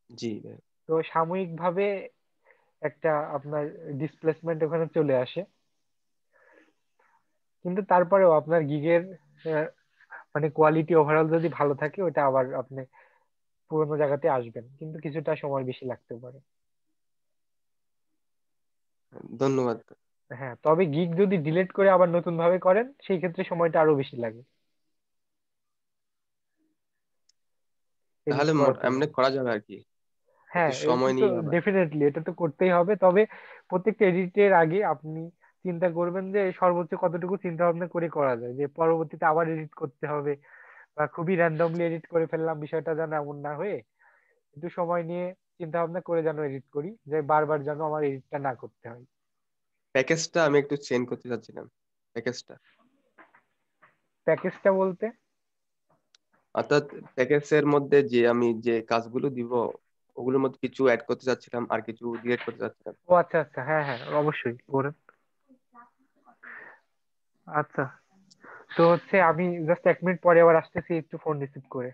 জি ভাই। তো সাময়িকভাবে একটা আপনার ডিসপ্লেসমেন্ট ওখানে চলে আসে, কিন্তু তারপরেও আপনার গিগের মানে কোয়ালিটি ওভারঅল যদি ভালো থাকে, ওটা আবার আপনি পুরোনো জায়গাতে আসবেন, কিন্তু কিছুটা সময় বেশি লাগতে পারে। ধন্যবাদ। হ্যাঁ, তবে গিগ যদি ডিলিট করে আবার নতুন ভাবে করেন সেই ক্ষেত্রে সময়টা আরো বেশি লাগে এডিট তাহলে করার জন্য। এমনি করা যাবে আর কি, একটু হ্যাঁ, এটা সময় তো নিয়ে আবার। ডেফিনেটলি এটা তো করতেই হবে, তবে প্রত্যেকটা এডিটের আগে আপনি চিন্তা করবেন যে সর্বোচ্চ কতটুকু চিন্তা ভাবনা করে করা যায়, যে পরবর্তীতে আবার এডিট করতে হবে, বা খুবই র্যান্ডমলি এডিট করে ফেললাম, বিষয়টা যেন এমন না হয়ে একটু সময় নিয়ে চিন্তা ভাবনা করে যেন এডিট করি, যে বারবার যেন আমার এডিটটা না করতে হয়। প্যাকেজটা আমি একটু চেঞ্জ করতে চাচ্ছিলাম, প্যাকেজটা। প্যাকেজটা বলতে? অর্থাৎ প্যাকেজের মধ্যে যে আমি যে কাজগুলো দিব ওগুলোর মধ্যে কিছু অ্যাড করতে চাচ্ছিলাম আর কিছু ডিলিট করতে চাচ্ছিলাম। ও আচ্ছা আচ্ছা, হ্যাঁ হ্যাঁ অবশ্যই করেন। আচ্ছা, তো হচ্ছে আমি জাস্ট 1 মিনিট পরে আবার আসতেছি, একটু ফোন রিসিভ করে।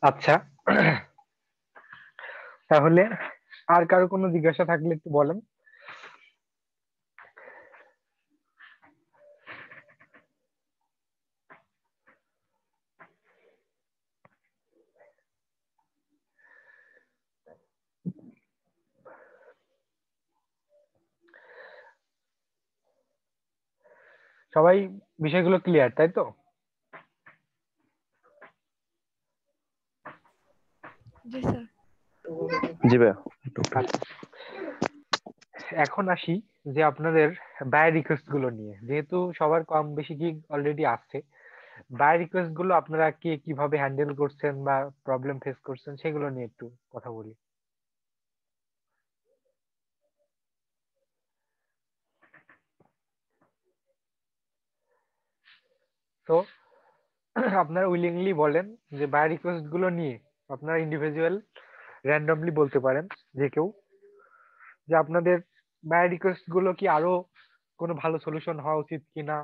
আচ্ছা, তাহলে আর কারো কোনো জিজ্ঞাসা থাকলে একটু বলেন। সবাই বিষয়গুলো ক্লিয়ার, তাই তো? জি স্যার। জি ভাইয়া। আচ্ছা, এখন আসি যে আপনাদের বাই রিকোয়েস্ট গুলো নিয়ে। যেহেতু সবার কম বেশি গিগ অলরেডি আছে, বাই রিকোয়েস্ট গুলো আপনারা কিভাবে হ্যান্ডেল করছেন বা প্রবলেম ফেস করছেন সেগুলো নিয়ে একটু কথা বলি। তো আপনারা উইলিংলি বলেন যে বাই রিকোয়েস্ট গুলো নিয়ে আপনারা ইন্ডিভিজুয়াল র্যান্ডমলি বলতে পারেন যে কেউ, যে আপনাদের বাই রিকোয়েস্ট গুলো কি আরো কোনো ভালো সলিউশন হওয়া উচিত কিনা,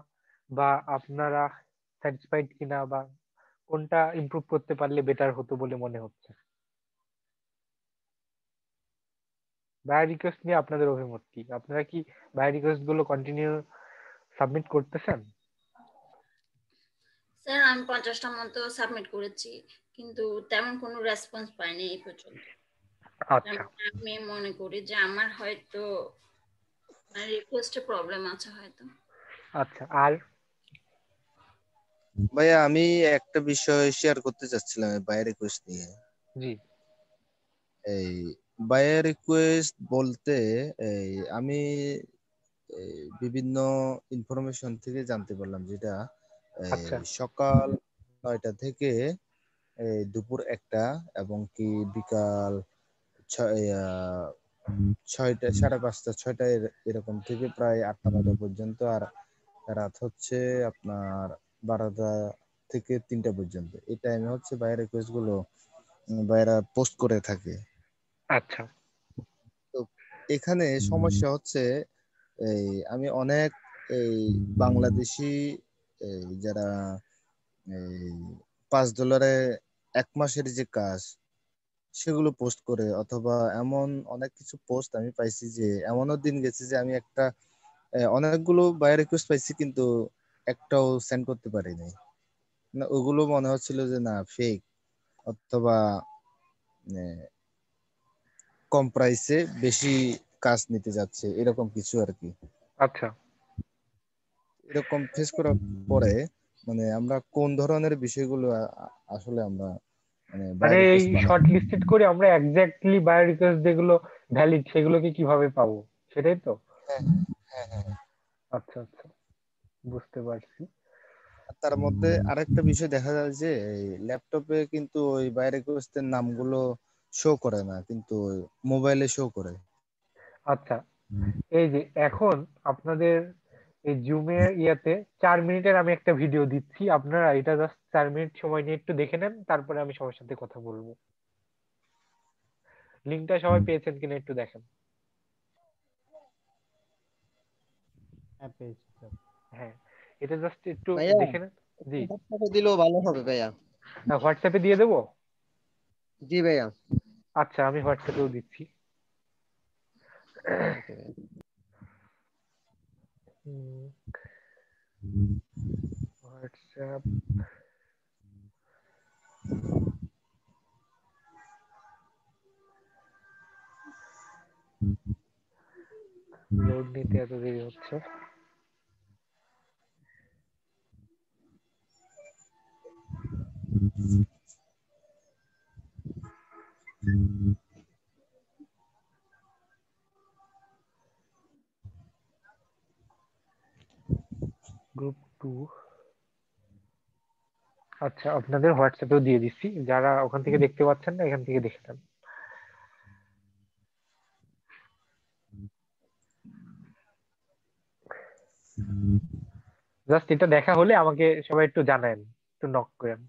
বা আপনারা স্যাটিসফাইড কিনা, বা কোনটা ইমপ্রুভ করতে পারলে বেটার হতো বলে মনে হচ্ছে। বাই রিকোয়েস্ট নিয়ে আপনাদের অভিমত কি? আপনারা কি বাই রিকোয়েস্ট গুলো কন্টিনিউ সাবমিট করতেছেন? স্যার আমি 50টা মতো সাবমিট করেছি, কিন্তু তেমন কোনো রেসপন্স পাইনি এই পর্যন্ত। আচ্ছা আমি মনে করি যে আমার হয়তো রিকোয়েস্টে প্রবলেম আছে হয়তো। আচ্ছা, আর ভাইয়া আমি একটা বিষয় শেয়ার করতে চাচ্ছিলাম বাই রিকোয়েস্ট নিয়ে। জি এই বাই রিকোয়েস্ট বলতে এই আমি বিভিন্ন ইনফরমেশন থেকে জানতে পারলাম, যেটা আচ্ছা সকাল 9টা থেকে দুপুর 1টা এবং কি বিকাল 6টা 5:30 6টা এরকম থেকে প্রায় 8টা 9টা পর্যন্ত, আর রাত হচ্ছে আপনার 12টা থেকে 3টা পর্যন্ত। এই টাইমে হচ্ছে বাইরের রিকোয়েস্ট গুলো বাইরা পোস্ট করে থাকে। আচ্ছা তো এখানে সমস্যা হচ্ছে এই আমি অনেক এই বাংলাদেশি যারা এই $5 1 মাসের যে কাজ সেগুলো পোস্ট করে, অথবা এমন অনেক কিছু পোস্ট আমি পাইছি যে এমনও দিন গেছে যে আমি অনেকগুলো বাই রিকোয়েস্ট পাইছি কিন্তু একটাও সেন্ড করতে পারিনি। না, ওগুলো মনে হচ্ছিল যে না ফেক, অথবা কম প্রাইসে বেশি কাজ নিতে যাচ্ছে, এরকম কিছু আর কি। আচ্ছা, এরকম ফেস করার পরে মানে আমরা কোন ধরনের বিষয়গুলো আসলে আমরা বাই মানে এই রিকোয়েস্ট বানাবো। শর্ট লিস্টেড করে আমরা এক্স্যাক্টলি বাই রিকোয়েস্ট যেগুলো ভ্যালিড সেগুলোকে কিভাবে পাবো, সেটাই তো? হ্যাঁ হ্যাঁ হ্যাঁ। আচ্ছা আচ্ছা, বুঝতে পারছি। আর তার মধ্যে আরেকটা বিষয় দেখা যায় যে এই ল্যাপটপে কিন্তু ওই বাই রিকোয়েস্টের নামগুলো শো করে না, কিন্তু মোবাইলে শো করে। আচ্ছা, এই যে এখন আপনাদের এই জুমের ইয়েতে 4 মিনিটের আমি একটা ভিডিও দিচ্ছি, আপনারা এটা জাস্ট 4 মিনিট সময় নিয়ে একটু দেখে নেন, তারপরে আমি সবার সাথে কথা বলবো। লিঙ্কটা সবাই পেয়েছেন কিনা একটু দেখেন। হ্যাঁ পেয়েছি স্যার। হ্যাঁ, এটা জাস্ট একটু ভাইয়া দেখে নেন। জি, হোয়াটসঅ্যাপে দিলেও ভালো হবে ভাইয়া। হোয়াটসঅ্যাপে দিয়ে দেবো। জি ভাইয়া। আচ্ছা, আমি হোয়াটসঅ্যাপেও দিচ্ছি। ওকে ভাইয়া। হোয়াটসঅ্যাপ, লোড নিতে এত দেরি হচ্ছে। গ্রুপ 2, আচ্ছা আপনাদের হোয়াটসঅ্যাপেও দিয়ে দিচ্ছি, যারা ওখান থেকে দেখতে পাচ্ছেন না এখান থেকে দেখে নেন। জাস্ট এটা দেখা হলে আমাকে সবাই একটু জানান, একটু নক করেন।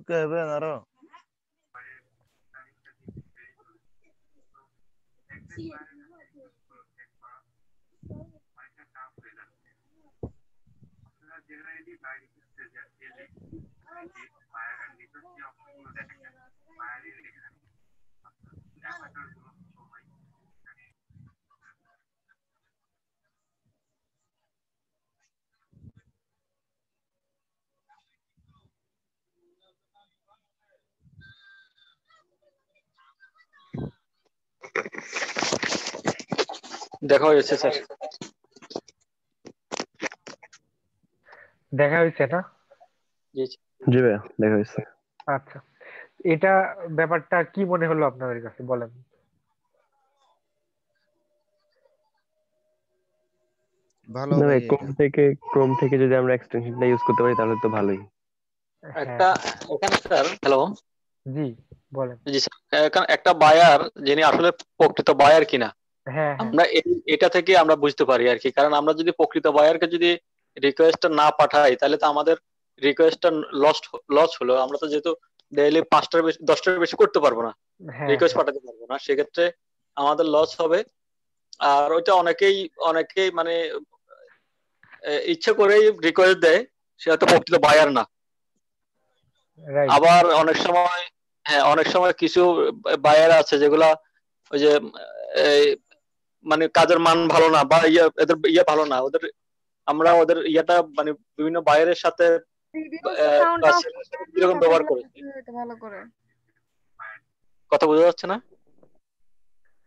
কেবেন আরো দেখা হয়েছে স্যার। দেখা হয়েছে না? জি জি ভাইয়া দেখা হয়েছে। আচ্ছা, এটা ব্যাপারটা কি মনে হলো আপনাদের কাছে বলেন? ভালো না ভাই ভাই, এটা। ক্রোম থেকে যদি আমরা এক্সটেনশনটা ইউজ করতে পারি তাহলে তো ভালোই। হ্যাঁ একটা এখানে স্যার, হ্যালো, জি বলেন। জি স্যার, এখানে একটা বায়ার যিনি আসলে প্রকৃত বায়ার কিনা হ্যাঁ হ্যাঁ আমরা এটা থেকে আমরা বুঝতে পারি আর কি। কারণ আমরা যদি প্রকৃত বায়ারকে যদি রিকোয়েস্টটা না পাঠাই তাহলে তো আমাদের রিকোয়েস্টটা লস হলো। আমরা তো যেহেতু ডেইলি 5টার বেশি 10টার বেশি করতে পারবো না, হ্যাঁ রিকোয়েস্ট হ্যাঁ পাঠাতে পারবো না, সেক্ষেত্রে আমাদের লস হবে। আর ওইটা অনেকেই অনেকেই মানে ইচ্ছে করেই রিকোয়েস্ট দেয়, সে হয়তো প্রকৃত বায়ার না। রাইট। আবার অনেক সময়, হ্যাঁ অনেক সময় কিছু বায়ার আছে যেগুলা ওই যে এই, মানে কাজের মান ভালো না বা এদের ভালো না, ওদের আমরা ওদের মানে বিভিন্ন বায়ারের সাথে ভিডিও বা সাউন্ডটা অফ seller এর সাথে করে দিয়ে কিরকম ব্যবহার কথাগুলো করে, বুঝতে হইতো ভালো করে। কথা বোঝা যাচ্ছে না?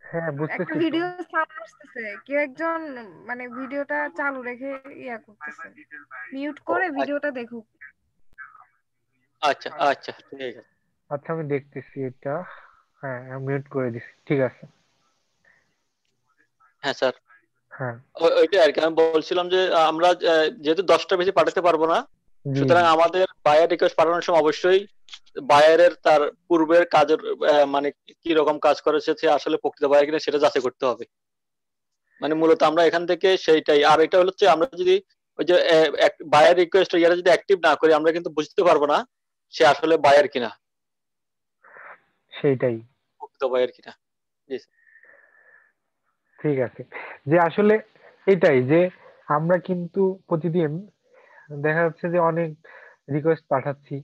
হ্যাঁ একটা বুঝতেছি তো। ভিডিও সাউন্ড আসতেছে, কেউ একজন মানে ভিডিওটা চালু রেখে ইয়া করতেছে, মিউট ও করে ভিডিওটা দেখুক। আচ্ছা আচ্ছা ঠিক আছে। আচ্ছা আমি দেখতেছি এটা। হ্যাঁ মিউট করে দিছি, ঠিক আছে। হ্যাঁ স্যার, হ্যাঁ ওইটাই আর কি আমি বলছিলাম যে আমরা যেহেতু 10টা বেশি পাঠাতে পারবো না, জি সুতরাং জি আমাদের বায়ার রিকোয়েস্ট পাঠানোর সময় অবশ্যই বায়ারের তার পূর্বের কাজের মানে কি রকম কাজ করেছে, সে আসলে প্রকৃত বায়ার কিনা সেটা যাচাই করতে হবে। মানে মূলত আমরা এখান থেকে সেইটাই। আর এটা হচ্ছে আমরা যদি ওই যে বায়ার রিকোয়েস্ট ইয়ারা যদি অ্যাক্টিভ না করি আমরা কিন্তু বুঝতে পারবো না সে আসলে বায়ার কিনা, সেইটাই। প্রকৃত বায়ার কিনা। জি স্যার। ঠিক আছে, যে আসলে এটাই যে আমরা কিন্তু প্রতিদিন দেখা যাচ্ছে যে অনেক রিকোয়েস্ট পাঠাচ্ছি,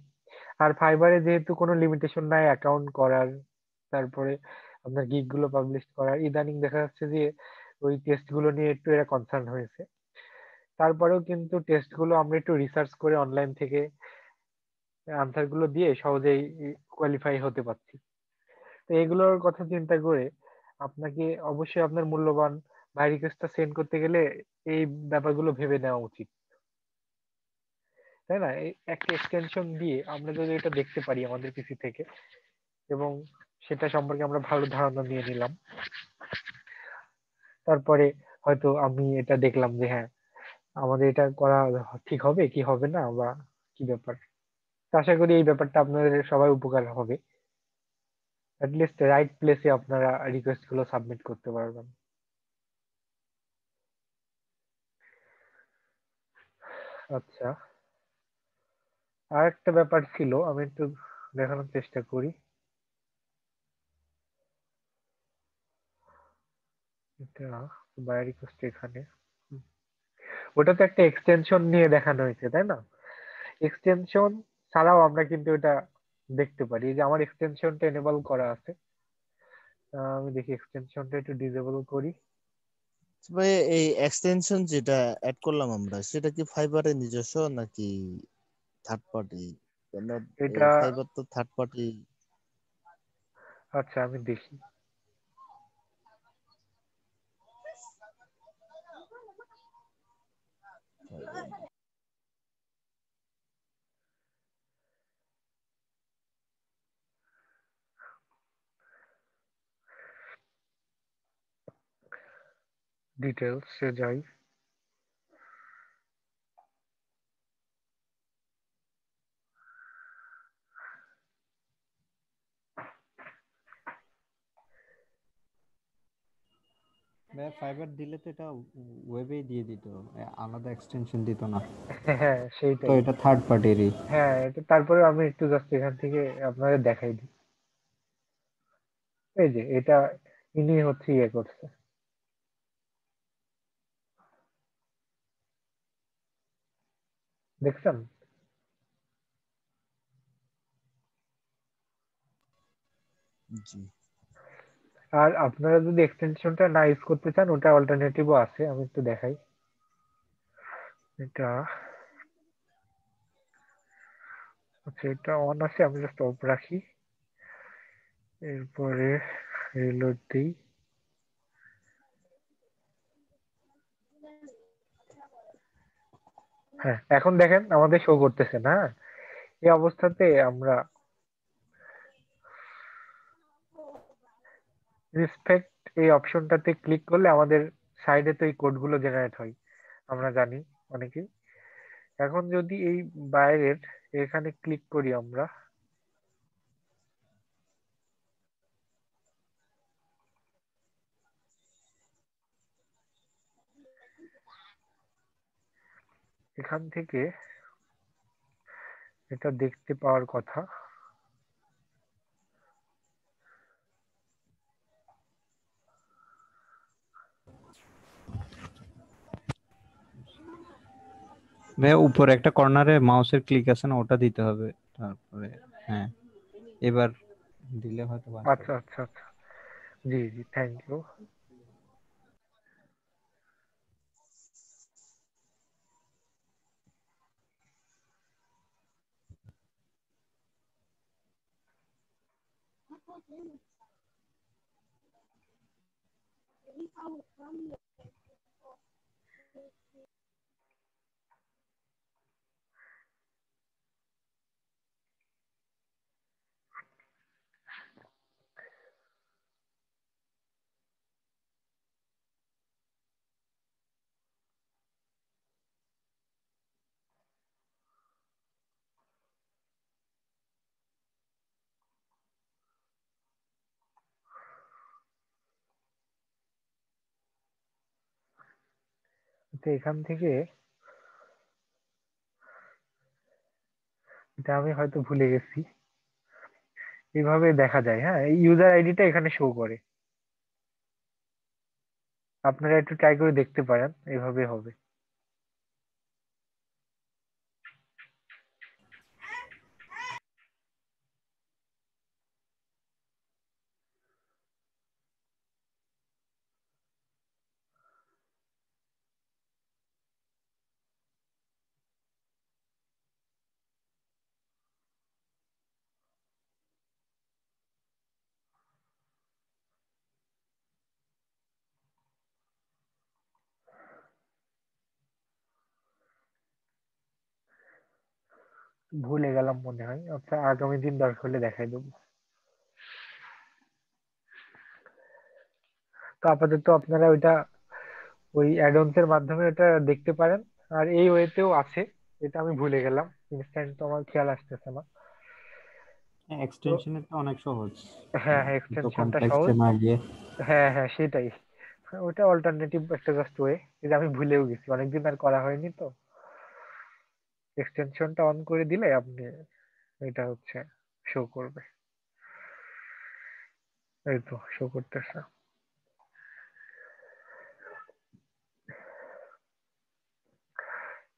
আর ফাইবারে যেহেতু কোনো লিমিটেশন নাই অ্যাকাউন্ট করার, তারপরে আপনার গিগ গুলো পাবলিশ করার, ইদানিং দেখা যাচ্ছে যে ওই টেস্ট গুলো নিয়ে একটু এরা কনসার্ন হয়েছে। তারপরেও কিন্তু টেস্ট গুলো আমরা একটু রিসার্চ করে অনলাইন থেকে আনসার গুলো দিয়ে সহজেই কোয়ালিফাই হতে পারছি। তো এগুলোর কথা চিন্তা করে আপনাকে অবশ্যই আপনার মূল্যবান ভাই রিকোয়েস্টটা সেন্ড করতে গেলে এই ব্যাপারগুলো ভেবে নেওয়া উচিত, তাই না? এই একটা এক্সটেনশন দিয়ে আমরা যদি এটা দেখতে পারি আমাদের পিসি থেকে, এবং সেটা সম্পর্কে আমরা ভালো ধারণা নিয়ে নিলাম, তারপরে হয়তো আমি এটা দেখলাম যে হ্যাঁ আমাদের এটা করা ঠিক হবে কি হবে না, বা কি ব্যাপার। তো আশা করি এই ব্যাপারটা আপনাদের সবাই উপকার হবে, লিস্ট রাইট প্লেসে আপনারা রিকোয়েস্ট গুলো সাবমিট করতে পারবেন। আচ্ছা, আর একটা ব্যাপার ছিল, আমি একটু দেখানোর চেষ্টা করি। এটা বাই রিকোয়েস্ট এখানে হুম। ওটা তো একটা এক্সটেনশন নিয়ে দেখানো হয়েছে তাই না? এক্সটেনশন ছাড়াও আমরা কিন্তু এটা দেখতে পারি। এই যে আমার এক্সটেনশনটা এনেবল করা আছে। আমি দেখি এক্সটেনশনটা একটু ডিসেবল করি। ভাই এই এক্সটেনশন যেটা অ্যাড করলাম আমরা সেটা কি ফাইবারের নিজস্ব নাকি থার্ড পার্টি? এটা ফাইবার তো থার্ড পার্টি। আচ্ছা আমি দেখি। ডিটেলস এ যাই। ভাইয়া ফাইবার দিলে তো এটা ওয়েবেই দিয়ে দিত, আলাদা এক্সটেনশন দিত না। হ্যাঁ তো সেইটাই। এটা থার্ড পার্টিরই। হ্যাঁ এটা তারপরে আমি একটু জাস্ট এখান থেকে আপনাদের দেখাই দিই। এই যে এটা ইনি হচ্ছে ইয়ে করছে। দেখছেন? জি আর আপনারা যদি এক্সটেনশনটা না ইউজ করতে চান ওটা অল্টারনেটিভও আছে, আমি একটু দেখাই। এটা আচ্ছা এটা অন আছে, আমি জাস্ট অফ রাখি। এরপরে রিলোড দিই। হ্যাঁ এখন দেখেন আমাদের শো করতেছে না। এই অবস্থাতে আমরা রিসপেক্ট এই অপশনটাতে ক্লিক করলে আমাদের সাইডে তো এই কোডগুলো জেনারেট হয়, আমরা জানি অনেকেই। এখন যদি এই বাইরের এখানে ক্লিক করি আমরা, এখান থেকে এটা দেখতে পাওয়ার কথা। ভাইয়া উপরে একটা কর্নারে মাউসের ক্লিক আছে না, ওটা দিতে হবে। তারপরে হ্যাঁ, এবার দিলে হয়তো আসবে। আচ্ছা আচ্ছা আচ্ছা, জি জি থ্যাংক ইউ। তো এখান থেকে এটা আমি হয়তো ভুলে গেছি, এইভাবে দেখা যায়। হ্যাঁ এই ইউজার আইডিটা এখানে শো করে, আপনারা একটু ট্রাই করে দেখতে পারেন, এভাবে হবে। ভুলে গেলাম মনে হয়, আচ্ছা আগামী দিন দরকার হলে দেখাই দেবো। তো আপাতত আপনারা ওইটা ওই অ্যাডঅনস এর মাধ্যমে এটা দেখতে পারেন। আর এই ওয়েতেও আছে, এটা আমি ভুলে গেলাম, ইনস্ট্যান্ট তো আমার খেয়াল আসতেছে না। তো এক্সটেনশনেরটা অনেক সহজ, হ্যাঁ হ্যাঁ তো এক্সটেনশনটা কমপ্লেক্সে সহজ। না গিয়ে। হ্যাঁ হ্যাঁ সেটাই, ওটা অল্টারনেটিভ একটা জাস্ট ওয়ে, এটা আমি ভুলেও গেছি, অনেকদিন আর করা হয়নি তো। এক্সটেনশনটা অন করে দিলে আপনি এটা হচ্ছে শো করবে। এই তো শো করতেছে।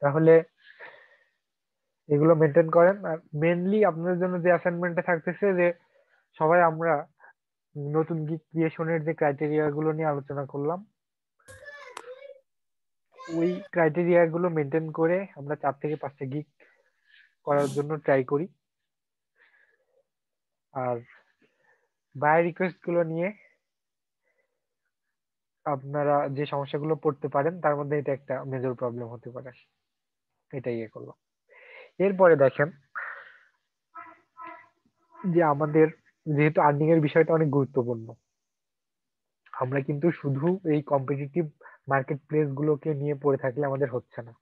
তাহলে এগুলো মেনটেন করেন। আর মেনলি আপনাদের জন্য যে অ্যাসাইনমেন্টটা থাকতেছে যে সবাই আমরা নতুন গিগ ক্রিয়েশনের যে ক্রাইটেরিয়া গুলো নিয়ে আলোচনা করলাম, ওই ক্রাইটেরিয়া গুলো মেনটেন করে আমরা 4 থেকে 5টা গিগ করার জন্য ট্রাই করি। আর বায়ার রিকোয়েস্ট গুলো নিয়ে আপনারা যে সমস্যাগুলো পড়তে পারেন তার মধ্যে এটা একটা মেজর প্রবলেম হতে পারে। এটাই ইয়ে করলাম। এরপরে দেখেন যে আমাদের যেহেতু আর্নিং এর বিষয়টা অনেক গুরুত্বপূর্ণ, আমরা কিন্তু শুধু এই কম্পিটিটিভ মার্কেট প্লেস গুলোকে নিয়ে পড়ে থাকলে আমাদের হচ্ছে না,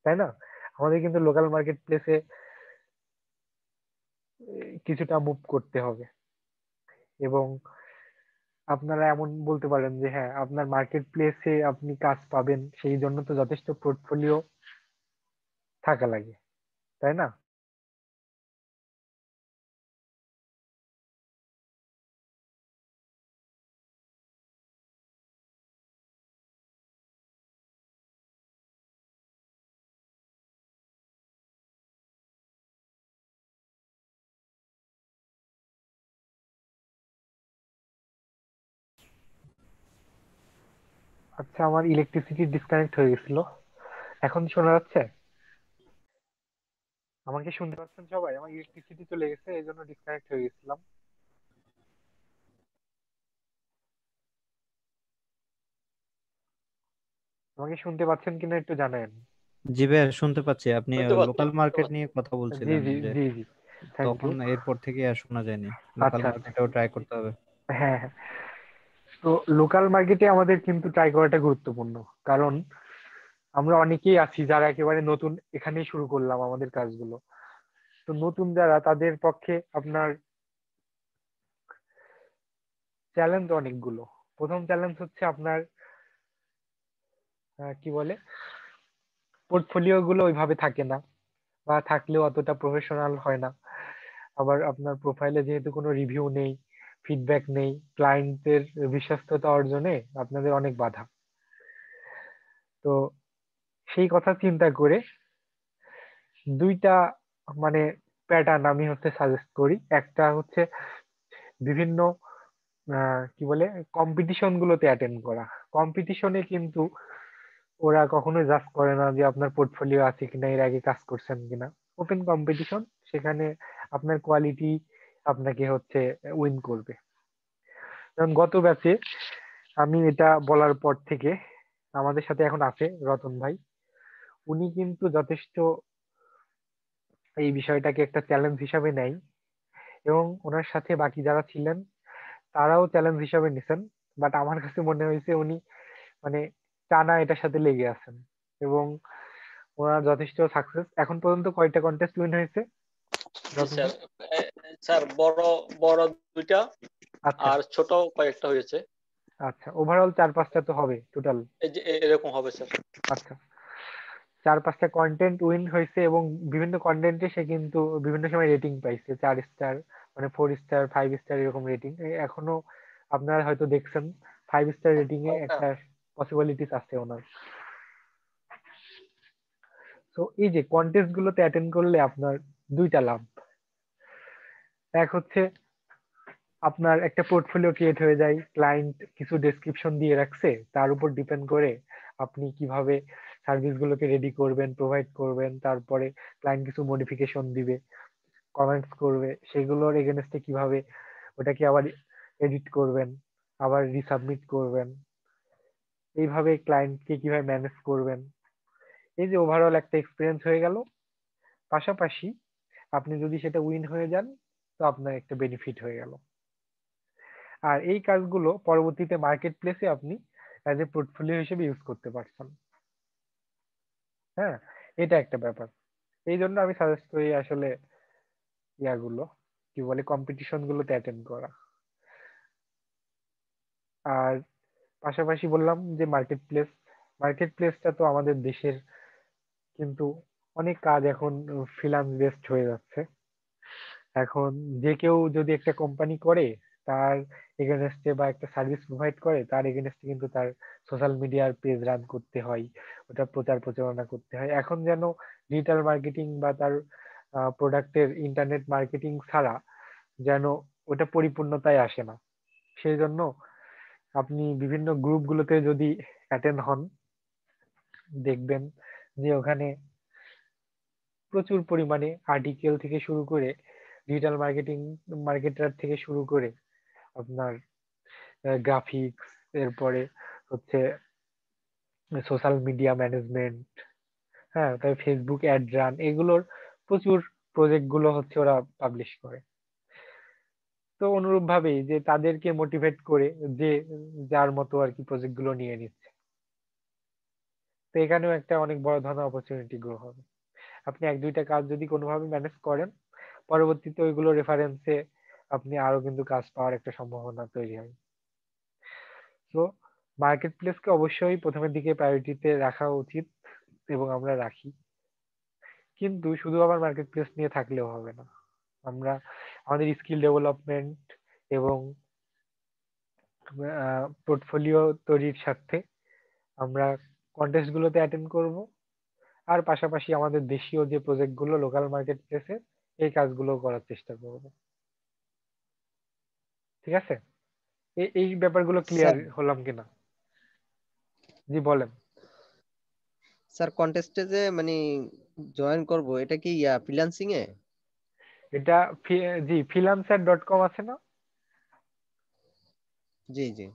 তাই না? আমাদের কিন্তু লোকাল মার্কেট প্লেসে কিছুটা মুভ করতে হবে। এবং আপনারা এমন বলতে পারেন যে হ্যাঁ, আপনার মার্কেট প্লেসে আপনি কাজ পাবেন, সেই জন্য তো যথেষ্ট পোর্টফোলিও থাকা লাগে, তাই না? আচ্ছা, আমার ইলেকট্রিসিটি ডিসকানেক্ট হয়ে গেছিল, এখন শোনা যাচ্ছে? আমাকে শুনতে পাচ্ছেন সবাই? আমার ইলেকট্রিসিটি চলে গেছে, এই জন্য ডিসকানেক্ট হয়ে গেছিলাম। আমাকে শুনতে পাচ্ছেন কিনা একটু জানেন? জি ভাইয়া শুনতে পাচ্ছি। আপনি শুনতে পাচ্ছি লোকাল শুনতে মার্কেট পাচ্ছি। নিয়ে কথা জি বলছিলেন জি যে জি জি, থ্যাংক তখন ইউ। এরপর থেকে আর শোনা যায়নি। লোকাল আচ্ছা আচ্ছা, মার্কেটেও ট্রাই করতে হবে। হ্যাঁ হ্যাঁ। তো লোকাল মার্কেটে আমাদের কিন্তু ট্রাই করাটা গুরুত্বপূর্ণ, কারণ আমরা অনেকেই আছি যারা একেবারে নতুন এখানেই শুরু করলাম আমাদের কাজগুলো। তো নতুন যারা, তাদের পক্ষে আপনার চ্যালেঞ্জ অনেকগুলো। প্রথম চ্যালেঞ্জ হচ্ছে আপনার কি বলে, পোর্টফোলিও গুলো ওইভাবে থাকে না, বা থাকলেও অতটা প্রফেশনাল হয় না। আবার আপনার প্রোফাইলে যেহেতু কোনো রিভিউ নেই, ফিডব্যাক নেই, ক্লায়েন্টের বিশ্বস্ততা অর্জনে আপনাদের অনেক বাধা। তো সেই কথা চিন্তা করে দুইটা মানে প্যাটার্ন আমি হচ্ছে সাজেস্ট করি। একটা হচ্ছে বিভিন্ন কি বলে, কম্পিটিশন গুলোতে অ্যাটেন্ড করা। কম্পিটিশনে কিন্তু ওরা কখনোই জাজ করে না যে আপনার পোর্টফোলিও আছে কিনা, এর আগে কাজ করছেন কিনা। ওপেন কম্পিটিশন, সেখানে আপনার কোয়ালিটি আপনাকে হচ্ছে উইন করবে। যেমন গত ব্যাচে আমি এটা বলার পর থেকে আমাদের সাথে এখন আছে রতন ভাই, উনি কিন্তু যথেষ্ট এই বিষয়টাকে একটা চ্যালেঞ্জ হিসাবে নেয়, এবং ওনার সাথে বাকি যারা ছিলেন তারাও চ্যালেঞ্জ হিসাবে নিছেন। বাট আমার কাছে মনে হয়েছে উনি মানে টানা এটার সাথে লেগে আছেন, এবং ওনার যথেষ্ট সাকসেস। এখন পর্যন্ত কয়টা কন্টেস্ট উইন হয়েছে জি রতন স্যার। ভাই? স্যার বড় বড় 2টা আচ্ছা আর ছোট কয়েকটা হয়েছে। আচ্ছা, ওভারঅল 4-5টা তো হবে টোটাল। এই যে এরকম হবে স্যার। আচ্ছা, 4-5টা কন্টেন্ট উইন হয়েছে, এবং বিভিন্ন কন্টেন্টে সে কিন্তু বিভিন্ন সময় রেটিং পাইছে, 4 স্টার, মানে 4 স্টার, 5 স্টার, এরকম রেটিং। এখনো আপনারা হয়তো দেখছেন 5 স্টার রেটিং এ একটা পসিবিলিটিস আছে ওনার। তো এই যে কন্টেস্ট গুলোতে অ্যাটেন্ড করলে আপনার দুইটা লাভ। এক হচ্ছে আপনার একটা পোর্টফোলিও ক্রিয়েট হয়ে যায়, ক্লায়েন্ট কিছু ডেসক্রিপশন দিয়ে রাখছে, তার উপর ডিপেন্ড করে আপনি কিভাবে সার্ভিস গুলোকে রেডি করবেন, প্রোভাইড করবেন। তারপরে ক্লায়েন্ট কিছু মডিফিকেশন দিবে, কমেন্টস করবে, সেগুলোর এগেনস্টে কিভাবে ওটাকে আবার এডিট করবেন, আবার রিসাবমিট করবেন, এইভাবে ক্লায়েন্টকে কিভাবে ম্যানেজ করবেন। এই যে ওভারঅল একটা এক্সপিরিয়েন্স হয়ে গেল। পাশাপাশি আপনি যদি সেটা উইন হয়ে যান, তো আপনার একটা বেনিফিট হয়ে গেল। আর এই কাজগুলো পরবর্তীতে মার্কেট প্লেসে আপনি অ্যাজ এ পোর্টফোলিও হিসেবে ইউজ করতে পারছেন। হ্যাঁ, এটা একটা ব্যাপার। এই জন্য আমি সাজেস্ট করি আসলে ইয়াগুলো কি বলে, কম্পিটিশন গুলোতে অ্যাটেন্ড করা। আর পাশাপাশি বললাম যে মার্কেট প্লেসটা তো আমাদের দেশের কিন্তু অনেক কাজ এখন ফ্রিল্যান্স বেসড হয়ে যাচ্ছে। এখন যে কেউ যদি একটা কোম্পানি করে, তার এগেনস্টে বা একটা সার্ভিস প্রোভাইড করে, তার এগেনস্টে কিন্তু তার সোশ্যাল মিডিয়ার পেজ রান করতে হয়, ওটা প্রচার প্রচারণা করতে হয়। এখন যেন ডিজিটাল মার্কেটিং বা তার প্রোডাক্টের ইন্টারনেট মার্কেটিং ছাড়া যেন ওটা পরিপূর্ণতায় আসে না। সেই জন্য আপনি বিভিন্ন গ্রুপগুলোতে যদি অ্যাটেন্ড হন, দেখবেন যে ওখানে প্রচুর পরিমাণে আর্টিকেল থেকে শুরু করে ডিজিটাল মার্কেটার থেকে শুরু করে আপনার গ্রাফিক্স, এরপরে হচ্ছে সোশ্যাল মিডিয়া ম্যানেজমেন্ট, হ্যাঁ, তাই ফেসবুক অ্যাড রান, এগুলোর প্রচুর প্রজেক্ট গুলো হচ্ছে ওরা পাবলিশ করে। তো অনুরূপ ভাবেই যে তাদেরকে মোটিভেট করে যে যার মতো আর কি প্রজেক্ট গুলো নিয়ে নিচ্ছে। তো এখানেও একটা অনেক বড় ধরনের অপরচুনিটি গ্রো হবে। আপনি এক দুইটা কাজ যদি কোনোভাবে ম্যানেজ করেন, পরবর্তীতে ওইগুলো রেফারেন্সে আপনি আরো কিন্তু কাজ পাওয়ার একটা সম্ভাবনা তৈরি হয়। তো মার্কেট প্লেসকে অবশ্যই প্রথমের দিকে প্রায়োরিটিতে রাখা উচিত এবং আমরা রাখি, কিন্তু শুধু আবার মার্কেট প্লেস নিয়ে থাকলেও হবে না। আমরা আমাদের স্কিল ডেভেলপমেন্ট এবং পোর্টফোলিও তৈরির সাথে আমরা কন্টেস্ট গুলোতে অ্যাটেন্ড করব, আর পাশাপাশি আমাদের দেশীয় যে প্রজেক্ট গুলো লোকাল মার্কেট প্লেসে, এই কাজগুলো করার চেষ্টা করব। ঠিক আছে, এই ব্যাপারগুলো ক্লিয়ার স্যার হলাম কিনা? জি বলেন। স্যার কন্টেস্টে যে মানে জয়েন করব, এটা কি ফ্রিল্যান্সিং এ? এটা জি freelancer.com আছে না? জি জি।